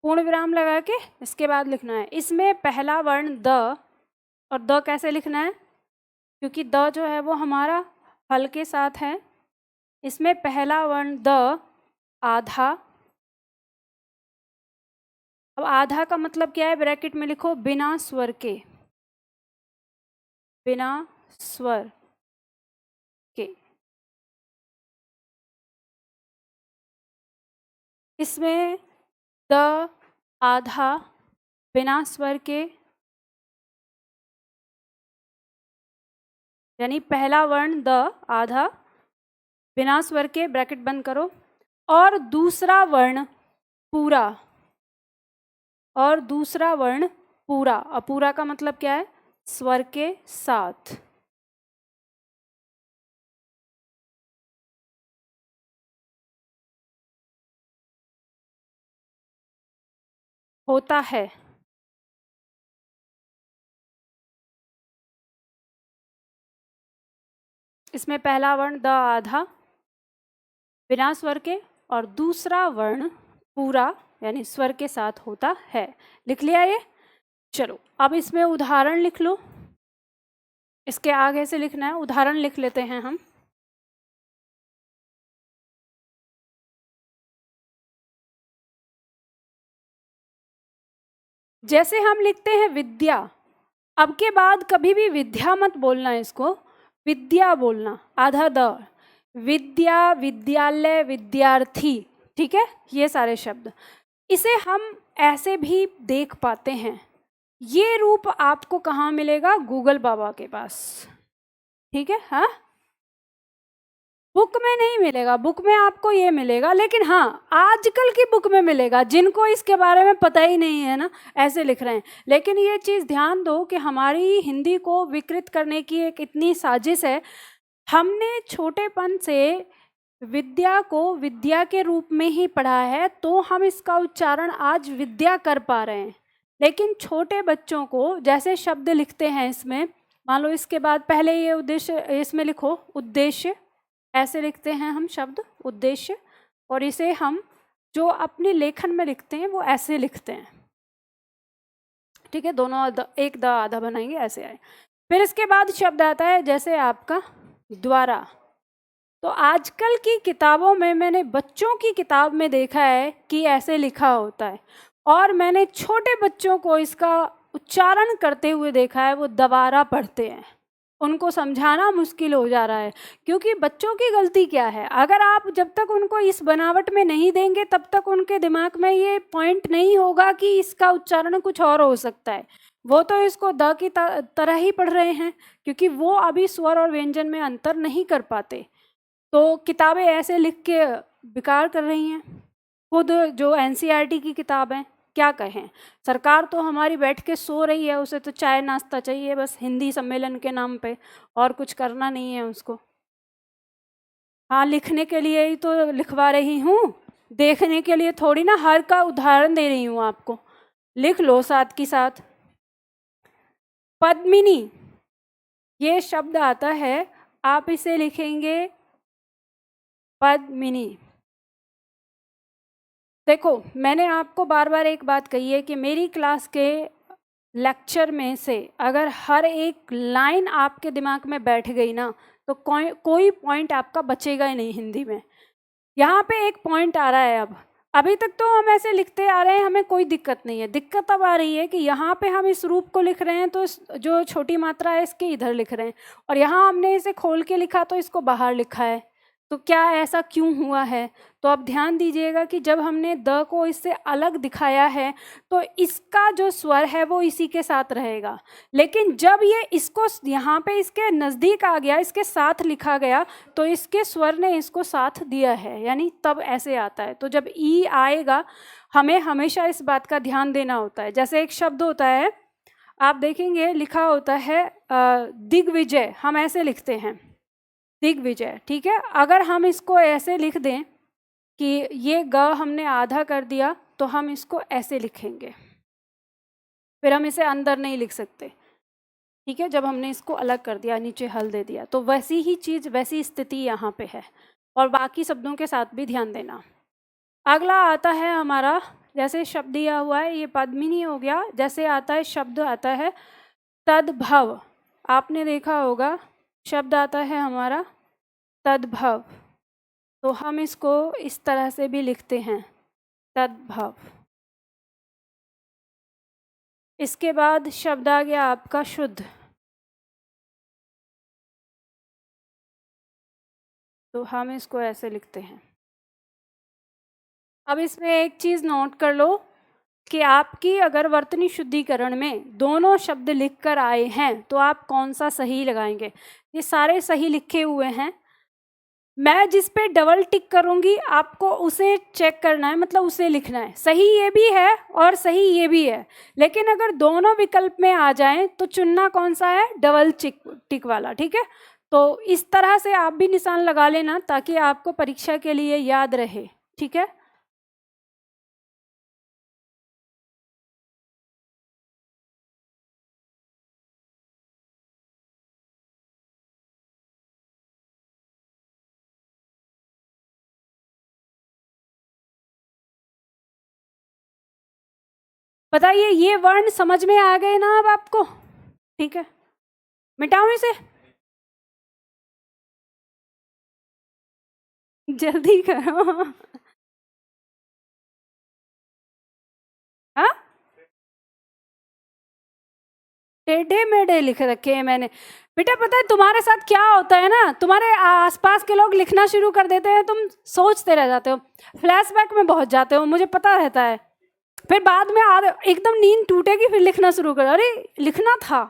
पूर्ण विराम लगा के इसके बाद लिखना है। इसमें पहला वर्ण द, और द कैसे लिखना है, क्योंकि द जो है वो हमारा हल के साथ है। इसमें पहला वर्ण द आधा। अब आधा का मतलब क्या है, ब्रैकेट में लिखो बिना स्वर के, बिना स्वर के। इसमें द आधा बिना स्वर के, यानी पहला वर्ण द आधा बिना स्वर के, ब्रैकेट बंद करो, और दूसरा वर्ण पूरा, और दूसरा वर्ण पूरा। अपूरा का मतलब क्या है, स्वर के साथ। होता है। इसमें पहला वर्ण द आधा बिना स्वर के, और दूसरा वर्ण पूरा यानी स्वर के साथ होता है। लिख लिया ये? चलो अब इसमें उदाहरण लिख लो, इसके आगे से लिखना है। उदाहरण लिख लेते हैं हम। जैसे हम लिखते हैं विद्या, अब के बाद कभी भी विद्या मत बोलना, इसको विद्या बोलना, आधा द। विद्या, विद्यालय, विद्यार्थी, ठीक है, ये सारे शब्द। इसे हम ऐसे भी देख पाते हैं। ये रूप आपको कहाँ मिलेगा, गूगल बाबा के पास, ठीक है। हाँ, बुक में नहीं मिलेगा, बुक में आपको ये मिलेगा, लेकिन हाँ आजकल की बुक में मिलेगा। जिनको इसके बारे में पता ही नहीं है ना, ऐसे लिख रहे हैं। लेकिन ये चीज़ ध्यान दो कि हमारी हिंदी को विकृत करने की एक इतनी साजिश है। हमने छोटेपन से विद्या को विद्या के रूप में ही पढ़ा है, तो हम इसका उच्चारण आज विद्या कर पा रहे हैं। लेकिन छोटे बच्चों को जैसे शब्द लिखते हैं इसमें, मान लो इसके बाद पहले ये उद्देश्य, इसमें लिखो उद्देश्य, ऐसे लिखते हैं हम शब्द उद्देश्य, और इसे हम जो अपने लेखन में लिखते हैं वो ऐसे लिखते हैं, ठीक है। दोनों एक द आधा बनाएंगे, ऐसे आए। फिर इसके बाद शब्द आता है जैसे आपका द्वारा। तो आजकल की किताबों में, मैंने बच्चों की किताब में देखा है कि ऐसे लिखा होता है, और मैंने छोटे बच्चों को इसका उच्चारण करते हुए देखा है, वो दोबारा पढ़ते हैं। उनको समझाना मुश्किल हो जा रहा है, क्योंकि बच्चों की गलती क्या है, अगर आप जब तक उनको इस बनावट में नहीं देंगे तब तक उनके दिमाग में ये पॉइंट नहीं होगा कि इसका उच्चारण कुछ और हो सकता है। वो तो इसको द की तरह ही पढ़ रहे हैं, क्योंकि वो अभी स्वर और व्यंजन में अंतर नहीं कर पाते। तो किताबें ऐसे लिख के बेकार कर रही हैं। खुद जो एनसीईआरटी की किताब है, क्या कहें, सरकार तो हमारी बैठ के सो रही है, उसे तो चाय नाश्ता चाहिए बस हिंदी सम्मेलन के नाम पे, और कुछ करना नहीं है उसको। हाँ, लिखने के लिए ही तो लिखवा रही हूँ, देखने के लिए थोड़ी ना, हर का उदाहरण दे रही हूँ आपको। लिख लो साथ की साथ। पद्मिनी, ये शब्द आता है, आप इसे लिखेंगे पद्मिनी। देखो, मैंने आपको बार बार एक बात कही है कि मेरी क्लास के लेक्चर में से अगर हर एक लाइन आपके दिमाग में बैठ गई ना, तो कोई पॉइंट आपका बचेगा ही नहीं हिंदी में। यहाँ पे एक पॉइंट आ रहा है। अब अभी तक तो हम ऐसे लिखते आ रहे हैं, हमें कोई दिक्कत नहीं है। दिक्कत अब आ रही है कि यहाँ पे हम इस रूप को लिख रहे हैं, तो जो छोटी मात्रा है इसके इधर लिख रहे हैं, और यहाँ हमने इसे खोल के लिखा तो इसको बाहर लिखा है। तो क्या ऐसा क्यों हुआ है? तो अब ध्यान दीजिएगा कि जब हमने द को इससे अलग दिखाया है तो इसका जो स्वर है वो इसी के साथ रहेगा, लेकिन जब ये इसको यहाँ पे इसके नज़दीक आ गया, इसके साथ लिखा गया, तो इसके स्वर ने इसको साथ दिया है, यानी तब ऐसे आता है। तो जब ई आएगा हमें हमेशा इस बात का ध्यान देना होता है। जैसे एक शब्द होता है, आप देखेंगे लिखा होता है दिग्विजय, हम ऐसे लिखते हैं दिग्विजय, ठीक है। अगर हम इसको ऐसे लिख दें कि ये ग हमने आधा कर दिया तो हम इसको ऐसे लिखेंगे, फिर हम इसे अंदर नहीं लिख सकते, ठीक है। जब हमने इसको अलग कर दिया, नीचे हल दे दिया, तो वैसी ही चीज़, वैसी स्थिति यहाँ पे है। और बाकी शब्दों के साथ भी ध्यान देना। अगला आता है हमारा, जैसे शब्द दिया हुआ है, ये पद्मिनी हो गया। जैसे आता है शब्द आता है तद्भव, आपने देखा होगा शब्द आता है हमारा तद्भव, तो हम इसको इस तरह से भी लिखते हैं तद्भव। इसके बाद शब्द आ गया आपका शुद्ध, तो हम इसको ऐसे लिखते हैं। अब इसमें एक चीज़ नोट कर लो कि आपकी अगर वर्तनी शुद्धिकरण में दोनों शब्द लिख कर आए हैं तो आप कौन सा सही लगाएंगे। ये सारे सही लिखे हुए हैं, मैं जिस पे डबल टिक करूंगी आपको उसे चेक करना है, मतलब उसे लिखना है। सही ये भी है और सही ये भी है, लेकिन अगर दोनों विकल्प में आ जाएं तो चुनना कौन सा है, डबल टिक वाला, ठीक है। तो इस तरह से आप भी निशान लगा लेना ताकि आपको परीक्षा के लिए याद रहे, ठीक है। बताइए ये वर्ण समझ में आ गए ना अब आपको, ठीक है। मिटाऊं इसे, जल्दी करो। हाँ, टेढ़े मेढ़े लिख रखे हैं मैंने। बेटा पता है तुम्हारे साथ क्या होता है ना, तुम्हारे आसपास के लोग लिखना शुरू कर देते हैं, तुम सोचते रह जाते हो, फ्लैशबैक में पहुंच जाते हो, मुझे पता रहता है। फिर बाद में एकदम नींद टूटेगी, फिर लिखना शुरू करो, अरे लिखना था।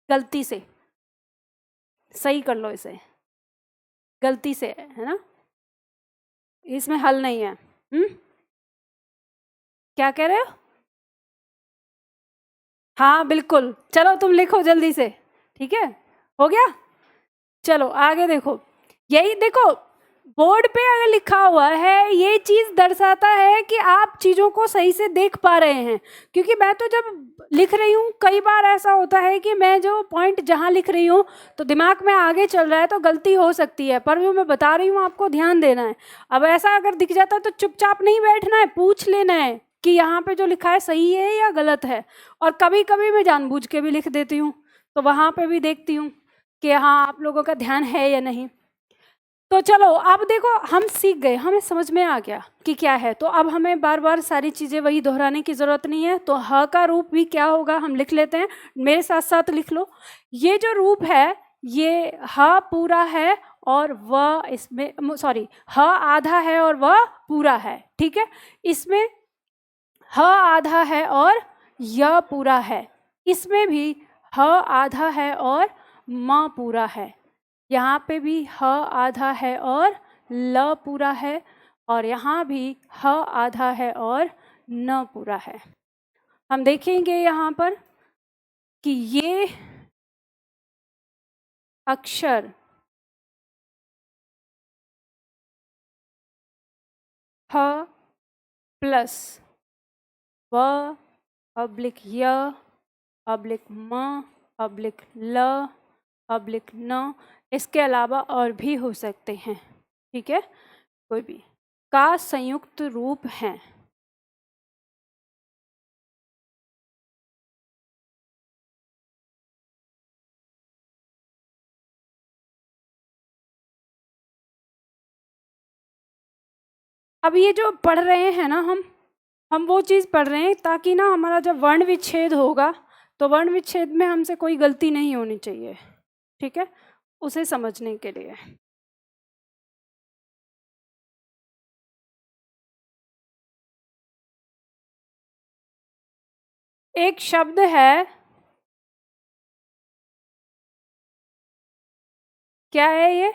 गलती से सही कर लो इसे, गलती से है ना, इसमें हल नहीं है। क्या कह रहे हो? हाँ बिल्कुल, चलो तुम लिखो जल्दी से, ठीक है, हो गया। चलो आगे देखो, यही देखो बोर्ड पे अगर लिखा हुआ है ये चीज़ दर्शाता है कि आप चीज़ों को सही से देख पा रहे हैं। क्योंकि मैं तो जब लिख रही हूँ कई बार ऐसा होता है कि मैं जो पॉइंट जहाँ लिख रही हूँ तो दिमाग में आगे चल रहा है तो गलती हो सकती है, पर वो मैं बता रही हूँ आपको ध्यान देना है। अब ऐसा अगर दिख जाता है तो चुपचाप नहीं बैठना है, पूछ लेना है कि यहाँ पे जो लिखा है सही है या गलत है। और कभी कभी मैं जानबूझ के भी लिख देती हूँ, तो वहाँ पे भी देखती हूँ कि हाँ आप लोगों का ध्यान है या नहीं। तो चलो अब देखो हम सीख गए, हमें समझ में आ गया कि क्या है, तो अब हमें बार बार सारी चीज़ें वही दोहराने की ज़रूरत नहीं है। तो ह का रूप भी क्या होगा हम लिख लेते हैं, मेरे साथ साथ लिख लो। ये जो रूप है ये ह पूरा है और व इसमें सॉरी ह आधा है और व पूरा है, ठीक है। इसमें ह आधा है और य पूरा है, इसमें भी ह आधा है और म पूरा है, यहाँ पे भी ह आधा है और ल पूरा है, और यहाँ भी ह आधा है और न पूरा है। हम देखेंगे यहाँ पर कि ये अक्षर ह प्लस व अब्लिक य अब्लिक म अब्लिक ल अब्लिक न, इसके अलावा और भी हो सकते हैं, ठीक है, कोई भी का संयुक्त रूप है। अब ये जो पढ़ रहे हैं ना हम वो चीज़ पढ़ रहे हैं ताकि ना हमारा जब वर्ण विच्छेद होगा तो वर्ण विच्छेद में हमसे कोई गलती नहीं होनी चाहिए, ठीक है, उसे समझने के लिए। एक शब्द है, क्या है ये,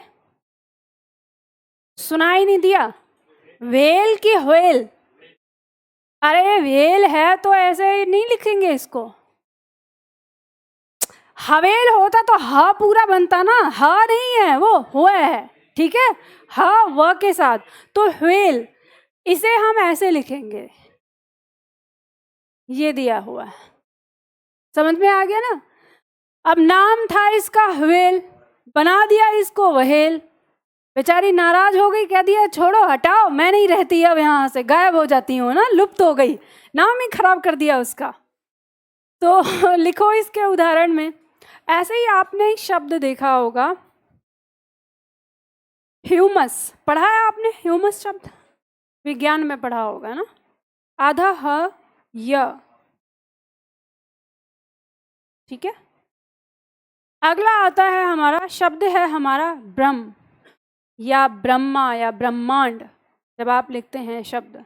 सुनाई नहीं दिया? वेल की व्हेल? अरे वेल है तो ऐसे ही नहीं लिखेंगे इसको, हवेल होता तो ह पूरा बनता ना, ह नहीं है वो, हुआ है, ठीक है, ह व के साथ, तो व्हेल, इसे हम ऐसे लिखेंगे, ये दिया हुआ है, समझ में आ गया ना? अब नाम था इसका व्हेल, बना दिया इसको व्हेल, बेचारी नाराज हो गई, कह दिया छोड़ो हटाओ, मैं नहीं रहती अब यहाँ से, गायब हो जाती हूँ ना, लुप्त हो गई, नाम ही खराब कर दिया उसका। तो लिखो इसके उदाहरण में, ऐसे ही आपने एक शब्द देखा होगा, ह्यूमस, पढ़ा है आपने ह्यूमस शब्द, विज्ञान में पढ़ा होगा ना, आधा ह य, ठीक है। अगला आता है हमारा शब्द है हमारा ब्रह्म या ब्रह्मा या ब्रह्मांड, जब आप लिखते हैं शब्द,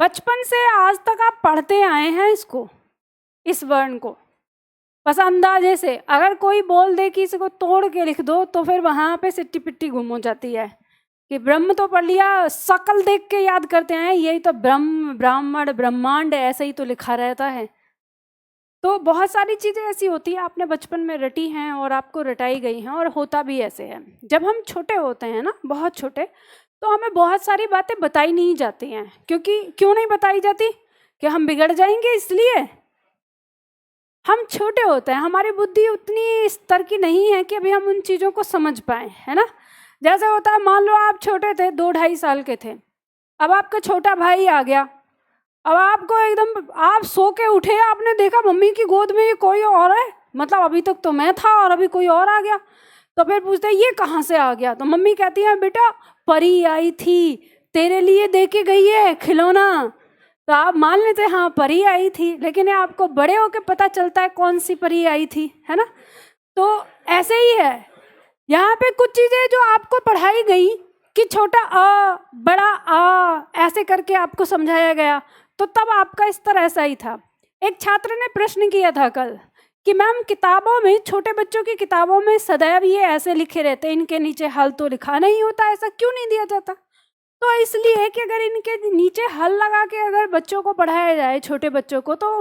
बचपन से आज तक आप पढ़ते आए हैं इसको, इस वर्ण को, बस अंदाजे से, अगर कोई बोल दे कि इसको तोड़ के लिख दो तो फिर वहां पे सिट्टी पिट्टी गुम हो जाती है, कि ब्रह्म तो पढ़ लिया, शकल देख के याद करते हैं, यही तो ब्रह्म ब्राह्मण ब्रह्मांड ऐसे ही तो लिखा रहता है। तो बहुत सारी चीज़ें ऐसी होती हैं आपने बचपन में रटी हैं और आपको रटाई गई हैं, और होता भी ऐसे है, जब हम छोटे होते हैं ना, बहुत छोटे, तो हमें बहुत सारी बातें बताई नहीं जाती हैं, क्योंकि क्यों नहीं बताई जाती, कि हम बिगड़ जाएंगे इसलिए, हम छोटे होते हैं, हमारी बुद्धि उतनी स्तर की नहीं है कि अभी हम उन चीज़ों को समझ पाए, है ना। जैसे होता है, मान लो आप छोटे थे, 2-2.5 साल के थे, अब आपका छोटा भाई आ गया, अब आपको एकदम, आप सो के उठे, आपने देखा मम्मी की गोद में ये कोई और है, मतलब अभी तक तो मैं था और अभी कोई और आ गया, तो फिर पूछते हैं ये कहाँ से आ गया, तो मम्मी कहती है बेटा परी आई थी, तेरे लिए दे के गई है खिलौना, तो आप मान लेते हैं हाँ परी आई थी, लेकिन ये आपको बड़े होके पता चलता है कौन सी परी आई थी, है ना। तो ऐसे ही है, यहाँ पे कुछ चीज़ें जो आपको पढ़ाई गई, कि छोटा अ बड़ा आ ऐसे करके आपको समझाया गया, तो तब आपका स्तर ऐसा ही था। एक छात्र ने प्रश्न किया था कल, कि मैम किताबों में, छोटे बच्चों की किताबों में सदैव ये ऐसे लिखे रहते, इनके नीचे हल तो लिखा नहीं होता, ऐसा क्यों नहीं दिया जाता? तो इसलिए कि अगर इनके नीचे हल लगा के अगर बच्चों को पढ़ाया जाए, छोटे बच्चों को, तो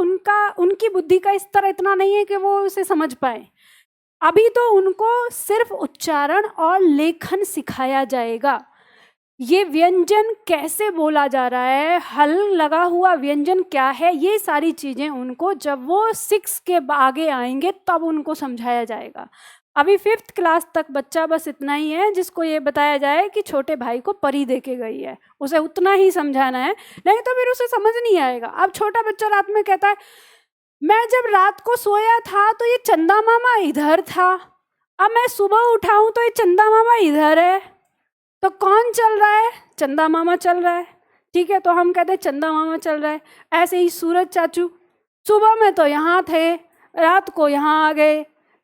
उनकी बुद्धि का स्तर इतना नहीं है कि वो उसे समझ पाए, अभी तो उनको सिर्फ उच्चारण और लेखन सिखाया जाएगा, ये व्यंजन कैसे बोला जा रहा है, हल लगा हुआ व्यंजन क्या है, ये सारी चीज़ें उनको जब वो 6 के आगे आएंगे तब उनको समझाया जाएगा। अभी 5th क्लास तक बच्चा बस इतना ही है जिसको ये बताया जाए कि छोटे भाई को परी दे के गई है, उसे उतना ही समझाना है, नहीं तो फिर उसे समझ नहीं आएगा। अब छोटा बच्चा रात में कहता है मैं जब रात को सोया था तो ये चंदा मामा इधर था, अब मैं सुबह उठा हूँ तो ये चंदा मामा इधर है, तो कौन चल रहा है? चंदा मामा चल रहा है, ठीक है, तो हम कहते हैं चंदा मामा चल रहा है। ऐसे ही सूरज चाचू सुबह में तो यहाँ थे, रात को यहाँ आ गए,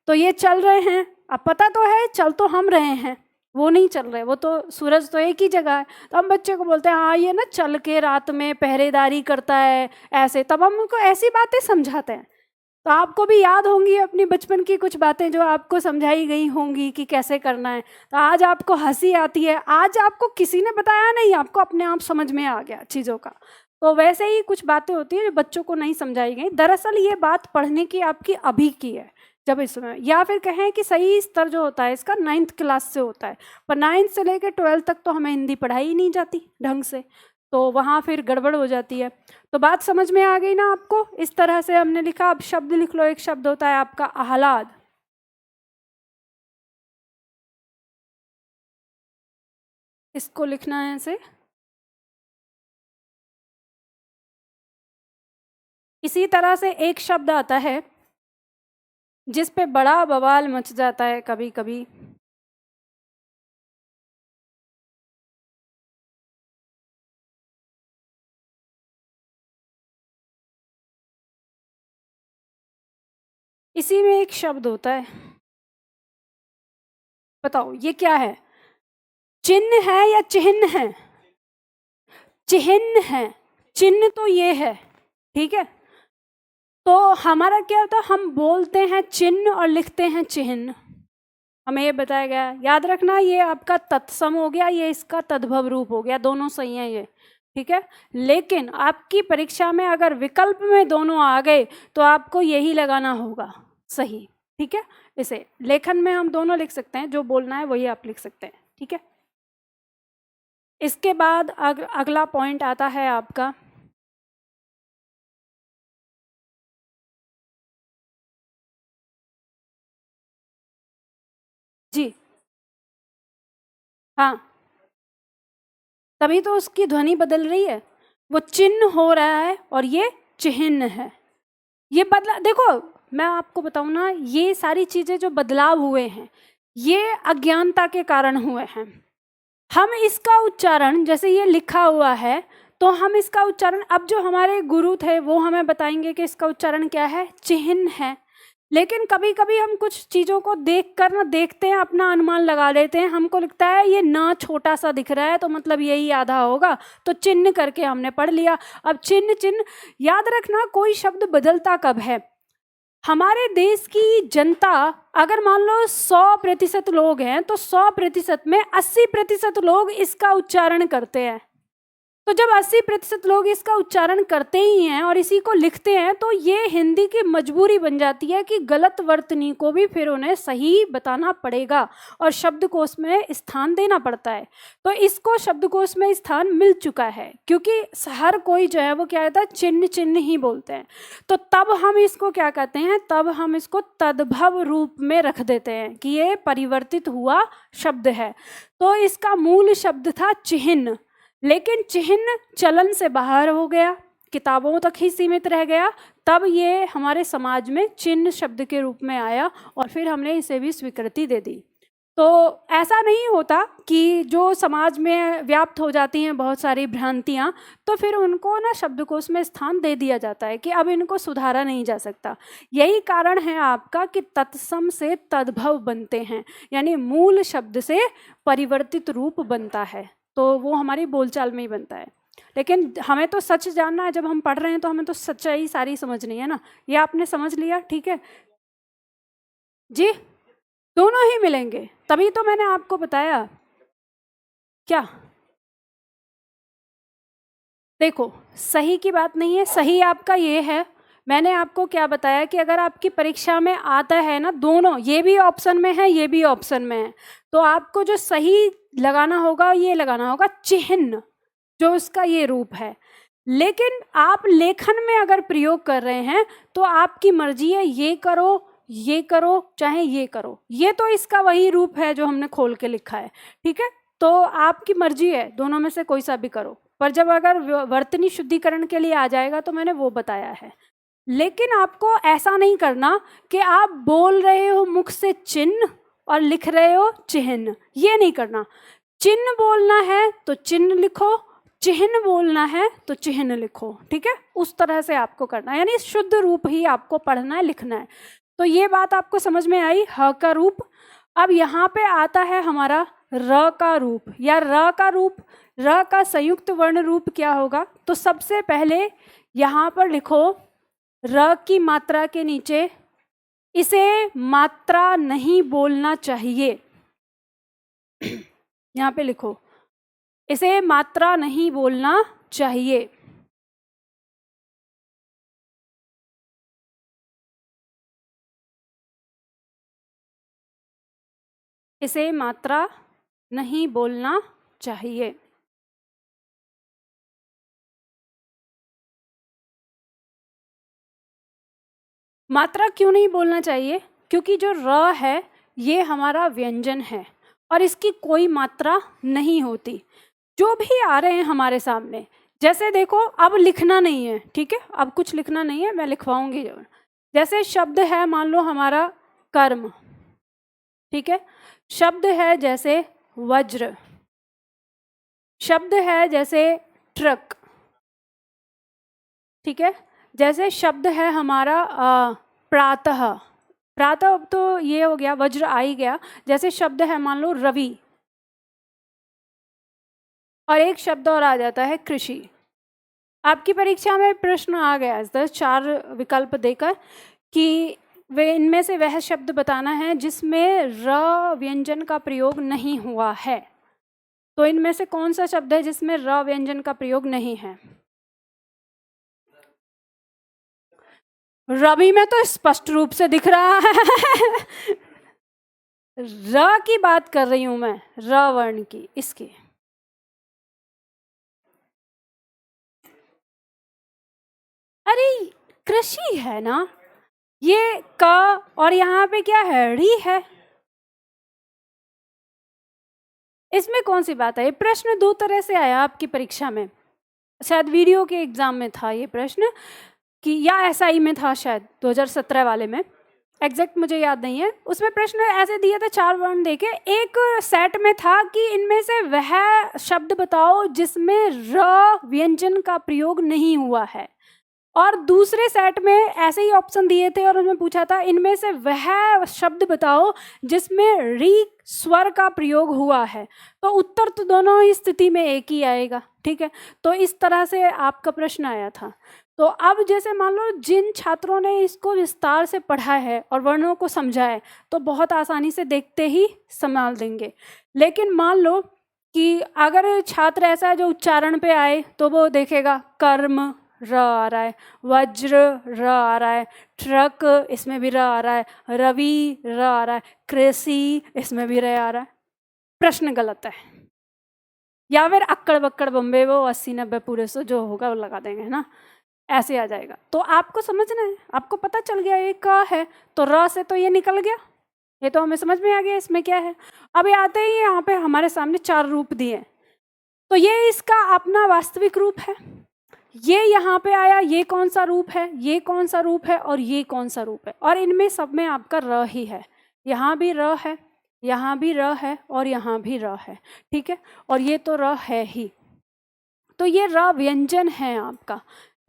तो ये चल रहे हैं, अब पता तो है चल तो हम रहे हैं, वो नहीं चल रहे, वो तो सूरज तो एक ही जगह है, तो हम बच्चे को बोलते हैं हाँ ये ना चल के रात में पहरेदारी करता है ऐसे, तब हम उनको ऐसी बातें समझाते हैं। तो आपको भी याद होंगी अपनी बचपन की कुछ बातें जो आपको समझाई गई होंगी कि कैसे करना है, तो आज आपको हंसी आती है, आज आपको किसी ने बताया नहीं, आपको अपने आप समझ में आ गया चीज़ों का। तो वैसे ही कुछ बातें होती हैं जो बच्चों को नहीं समझाई गई, दरअसल ये बात पढ़ने की आपकी अभी की है, जब इसमें, या फिर कहें कि सही स्तर जो होता है इसका 9th क्लास से होता है, पर 9th से लेकर 12th तक तो हमें हिंदी पढ़ाई ही नहीं जाती ढंग से, तो वहाँ फिर गड़बड़ हो जाती है। तो बात समझ में आ गई ना आपको? इस तरह से हमने लिखा। अब शब्द लिख लो, एक शब्द होता है आपका आह्लाद, इसको लिखना है ऐसे। इसी तरह से एक शब्द आता है जिस पे बड़ा बवाल मच जाता है कभी कभी, इसी में एक शब्द होता है, बताओ ये क्या है? चिन्ह है या चिन्ह है? चिन्ह है, चिन्ह तो ये है, ठीक है। तो हमारा क्या होता है, हम बोलते हैं चिन्ह और लिखते हैं चिन्ह, हमें ये बताया गया है। याद रखना ये आपका तत्सम हो गया, ये इसका तद्भव रूप हो गया, दोनों सही हैं ये, ठीक है। लेकिन आपकी परीक्षा में अगर विकल्प में दोनों आ गए तो आपको यही लगाना होगा सही, ठीक है। इसे लेखन में हम दोनों लिख सकते हैं, जो बोलना है वही आप लिख सकते हैं, ठीक है। इसके बाद अगला पॉइंट आता है आपका जी, हाँ, तभी तो उसकी ध्वनि बदल रही है, वो चिन्ह हो रहा है और ये चिन्ह है। ये बदला, देखो मैं आपको बताऊं ना, ये सारी चीजें जो बदलाव हुए हैं ये अज्ञानता के कारण हुए हैं। हम इसका उच्चारण, जैसे ये लिखा हुआ है तो हम इसका उच्चारण, अब जो हमारे गुरु थे वो हमें बताएंगे कि इसका उच्चारण क्या है, चिन्ह है। लेकिन कभी कभी हम कुछ चीज़ों को देख कर ना, देखते हैं, अपना अनुमान लगा लेते हैं, हमको लगता है ये ना छोटा सा दिख रहा है तो मतलब यही आधा होगा, तो चिन्ह करके हमने पढ़ लिया। अब चिन्ह चिन्ह याद रखना, कोई शब्द बदलता कब है, हमारे देश की जनता अगर मान लो 100% लोग हैं तो 100% में 80% लोग इसका उच्चारण करते हैं। तो जब 80% लोग इसका उच्चारण करते ही हैं और इसी को लिखते हैं तो ये हिंदी की मजबूरी बन जाती है कि गलत वर्तनी को भी फिर उन्हें सही बताना पड़ेगा और शब्दकोश में स्थान देना पड़ता है। तो इसको शब्दकोश में स्थान मिल चुका है क्योंकि हर कोई जो है वो क्या कहता है, चिन्ह चिन्ह ही बोलते हैं। तो तब हम इसको क्या कहते हैं, तब हम इसको तद्भव रूप में रख देते हैं कि ये परिवर्तित हुआ शब्द है। तो इसका मूल शब्द था चिन्ह, लेकिन चिन्ह चलन से बाहर हो गया, किताबों तक ही सीमित रह गया, तब ये हमारे समाज में चिन्ह शब्द के रूप में आया और फिर हमने इसे भी स्वीकृति दे दी। तो ऐसा नहीं होता कि जो समाज में व्याप्त हो जाती हैं बहुत सारी भ्रांतियाँ तो फिर उनको ना शब्दकोश में स्थान दे दिया जाता है कि अब इनको सुधारा नहीं जा सकता। यही कारण है आपका कि तत्सम से तद्भव बनते हैं, यानी मूल शब्द से परिवर्तित रूप बनता है, तो वो हमारी बोलचाल में ही बनता है। लेकिन हमें तो सच जानना है, जब हम पढ़ रहे हैं तो हमें तो सच्चाई सारी समझनी है ना। ये आपने समझ लिया, ठीक है जी, दोनों ही मिलेंगे, तभी तो मैंने आपको बताया। क्या देखो, सही की बात नहीं है, सही आपका ये है, मैंने आपको क्या बताया कि अगर आपकी परीक्षा में आता है ना, दोनों ये भी ऑप्शन में है ये भी ऑप्शन में है, तो आपको जो सही लगाना होगा ये लगाना होगा चिन्ह, जो उसका ये रूप है। लेकिन आप लेखन में अगर प्रयोग कर रहे हैं तो आपकी मर्जी है, ये करो चाहे ये करो, ये तो इसका वही रूप है जो हमने खोल के लिखा है, ठीक है। तो आपकी मर्जी है, दोनों में से कोई सा भी करो, पर जब अगर वर्तनी शुद्धिकरण के लिए आ जाएगा तो मैंने वो बताया है। लेकिन आपको ऐसा नहीं करना कि आप बोल रहे हो मुख से चिन्ह और लिख रहे हो चिन्ह, ये नहीं करना। चिन्ह बोलना है तो चिन्ह लिखो, चिन्ह बोलना है तो चिन्ह लिखो, ठीक है। उस तरह से आपको करना है, यानी शुद्ध रूप ही आपको पढ़ना है लिखना है। तो ये बात आपको समझ में आई, ह का रूप। अब यहाँ पे आता है हमारा र का रूप, या र का रूप, र का संयुक्त वर्ण रूप क्या होगा, तो सबसे पहले यहाँ पर लिखो र की मात्रा के नीचे इसे मात्रा नहीं बोलना चाहिए, यहाँ पे लिखो इसे मात्रा नहीं बोलना चाहिए। इसे मात्रा नहीं बोलना चाहिए। मात्रा क्यों नहीं बोलना चाहिए, क्योंकि जो र है ये हमारा व्यंजन है और इसकी कोई मात्रा नहीं होती। जो भी आ रहे हैं हमारे सामने, जैसे देखो अब लिखना नहीं है, ठीक है, अब कुछ लिखना नहीं है, मैं लिखवाऊंगी। जैसे शब्द है मान लो हमारा कर्म, ठीक है, शब्द है जैसे वज्र, शब्द है जैसे ट्रक, ठीक है, जैसे शब्द है हमारा प्रातः, प्रातः अब तो ये हो गया, वज्र आ ही गया। जैसे शब्द है मान लो रवि, और एक शब्द और आ जाता है कृषि। आपकी परीक्षा में प्रश्न आ गया 4 विकल्प देकर कि वे इनमें से वह शब्द बताना है जिसमें र व्यंजन का प्रयोग नहीं हुआ है। तो इनमें से कौन सा शब्द है जिसमें र व्यंजन का प्रयोग नहीं है? रवि में तो स्पष्ट रूप से दिख रहा है। र की बात कर रही हूं मैं, र वर्ण की, इसकी। अरे कृषि है ना ये, क, और यहाँ पे क्या है, री है। इसमें कौन सी बात है? ये प्रश्न 2 तरह से आया आपकी परीक्षा में, शायद वीडियो के एग्जाम में था ये प्रश्न, कि या एसआई में था शायद 2017 वाले में, एग्जैक्ट मुझे याद नहीं है। उसमें प्रश्न ऐसे दिए थे 4 वर्ण देके, एक सेट में था कि इनमें से वह शब्द बताओ जिसमें र व्यंजन का प्रयोग नहीं हुआ है, और दूसरे सेट में ऐसे ही ऑप्शन दिए थे और उसमें पूछा था इनमें से वह शब्द बताओ जिसमें री स्वर का प्रयोग हुआ है। तो उत्तर तो दोनों ही स्थिति में एक ही आएगा, ठीक है। तो इस तरह से आपका प्रश्न आया था। तो अब जैसे मान लो जिन छात्रों ने इसको विस्तार से पढ़ा है और वर्णों को समझा है तो बहुत आसानी से देखते ही संभाल देंगे। लेकिन मान लो कि अगर छात्र ऐसा है जो उच्चारण पे आए तो वो देखेगा कर्म र आ रहा है, वज्र र आ रहा है, ट्रक इसमें भी र आ रहा है, रवि र आ रहा है, कृषि इसमें भी र आ रहा है, प्रश्न गलत है। या फिर अक्कड़ बक्कड़ बम्बे वो 80-90 पूरे सो जो होगा वो लगा देंगे, है ना, ऐसे आ जाएगा। तो आपको समझना है, आपको पता चल गया ये क है तो र से तो ये निकल गया, ये तो हमें समझ में आ गया इसमें क्या है। अब ये आते ही यहाँ पे हमारे सामने 4 रूप दिए, तो ये इसका अपना वास्तविक रूप है। ये यहाँ पे आया, ये कौन सा रूप है, ये कौन सा रूप है, और ये कौन सा रूप है, और इनमें सब में आपका र ही है। यहाँ भी र है, यहाँ भी र है, और यहाँ भी र है, ठीक है, और ये तो र है ही। तो ये र व्यंजन है आपका,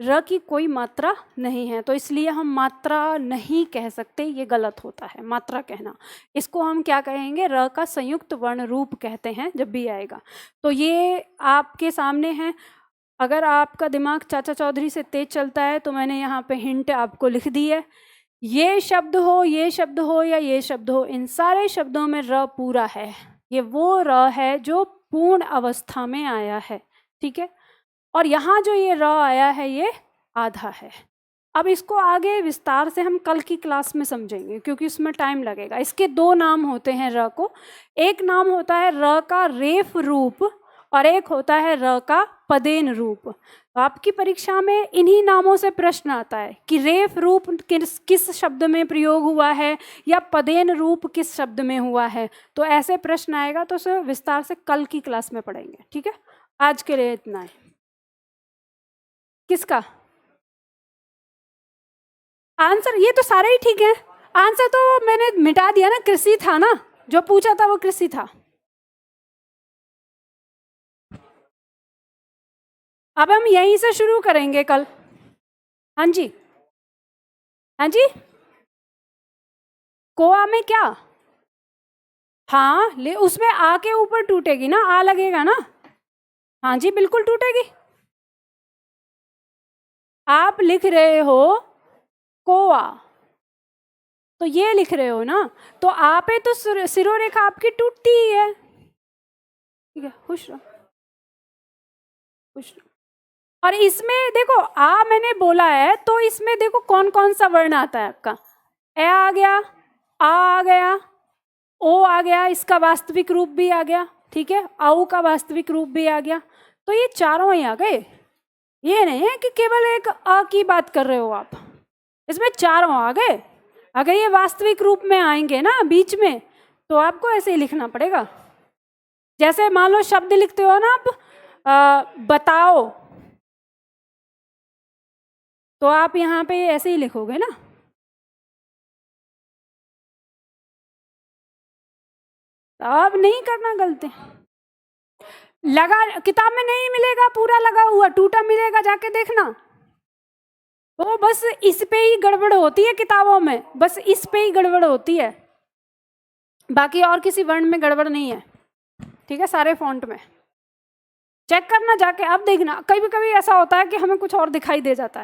र की कोई मात्रा नहीं है, तो इसलिए हम मात्रा नहीं कह सकते, ये गलत होता है मात्रा कहना। इसको हम क्या कहेंगे, र का संयुक्त वर्ण रूप कहते हैं जब भी आएगा। तो ये आपके सामने है। अगर आपका दिमाग चाचा चौधरी से तेज चलता है तो मैंने यहाँ पे हिंट आपको लिख दी है। ये शब्द हो, ये शब्द हो, या ये शब्द हो, इन सारे शब्दों में र पूरा है। ये वो र है जो पूर्ण अवस्था में आया है, ठीक है। और यहाँ जो ये र आया है ये आधा है। अब इसको आगे विस्तार से हम कल की क्लास में समझेंगे क्योंकि उसमें टाइम लगेगा। इसके 2 नाम होते हैं र को, एक नाम होता है र का रेफ रूप और एक होता है र का पदेन रूप। आपकी परीक्षा में इन्हीं नामों से प्रश्न आता है कि रेफ रूप किस शब्द में प्रयोग हुआ है या पदेन रूप किस शब्द में हुआ है। तो ऐसे प्रश्न आएगा तो उसे विस्तार से कल की क्लास में पढ़ेंगे, ठीक है। आज के लिए इतना है। किसका आंसर? ये तो सारे ही ठीक है। आंसर तो मैंने मिटा दिया ना, कृषि था ना, जो पूछा था वो कृषि था। अब हम यहीं से शुरू करेंगे कल। हाँ जी, हाँ जी, कोआ में क्या? हाँ ले, उसमें आ के ऊपर टूटेगी ना, आ लगेगा ना। हाँ जी बिल्कुल टूटेगी। आप लिख रहे हो कोआ, तो ये लिख रहे हो ना, तो आ पे तो सिरोरेखा आपकी टूटती ही है, ठीक है। खुश रहो, खुश रहो। और इसमें देखो आ मैंने बोला है तो इसमें देखो कौन कौन सा वर्ण आता है आपका। ए आ गया, आ गया, ओ आ गया, इसका वास्तविक रूप भी आ गया, ठीक है, आऊ का वास्तविक रूप भी आ गया। तो ये चारों ही आ गए। ये नहीं है कि केवल एक अ की बात कर रहे हो आप, इसमें चारों आ गए। अगर ये वास्तविक रूप में आएंगे ना बीच में तो आपको ऐसे ही लिखना पड़ेगा। जैसे मान लो शब्द लिखते हो ना आप, बताओ, तो आप यहाँ पे ऐसे ही लिखोगे ना। अब नहीं करना गलती। लगा किताब में नहीं मिलेगा पूरा लगा हुआ, टूटा मिलेगा, जाके देखना। वो बस इस पे ही गड़बड़ होती है किताबों में, बस इस पे ही गड़बड़ होती है, बाकी और किसी वर्ण में गड़बड़ नहीं है। ठीक है, सारे फॉन्ट में चेक करना जाके, अब देखना कभी कभी ऐसा होता है कि हमें कुछ और दिखाई दे जाता है।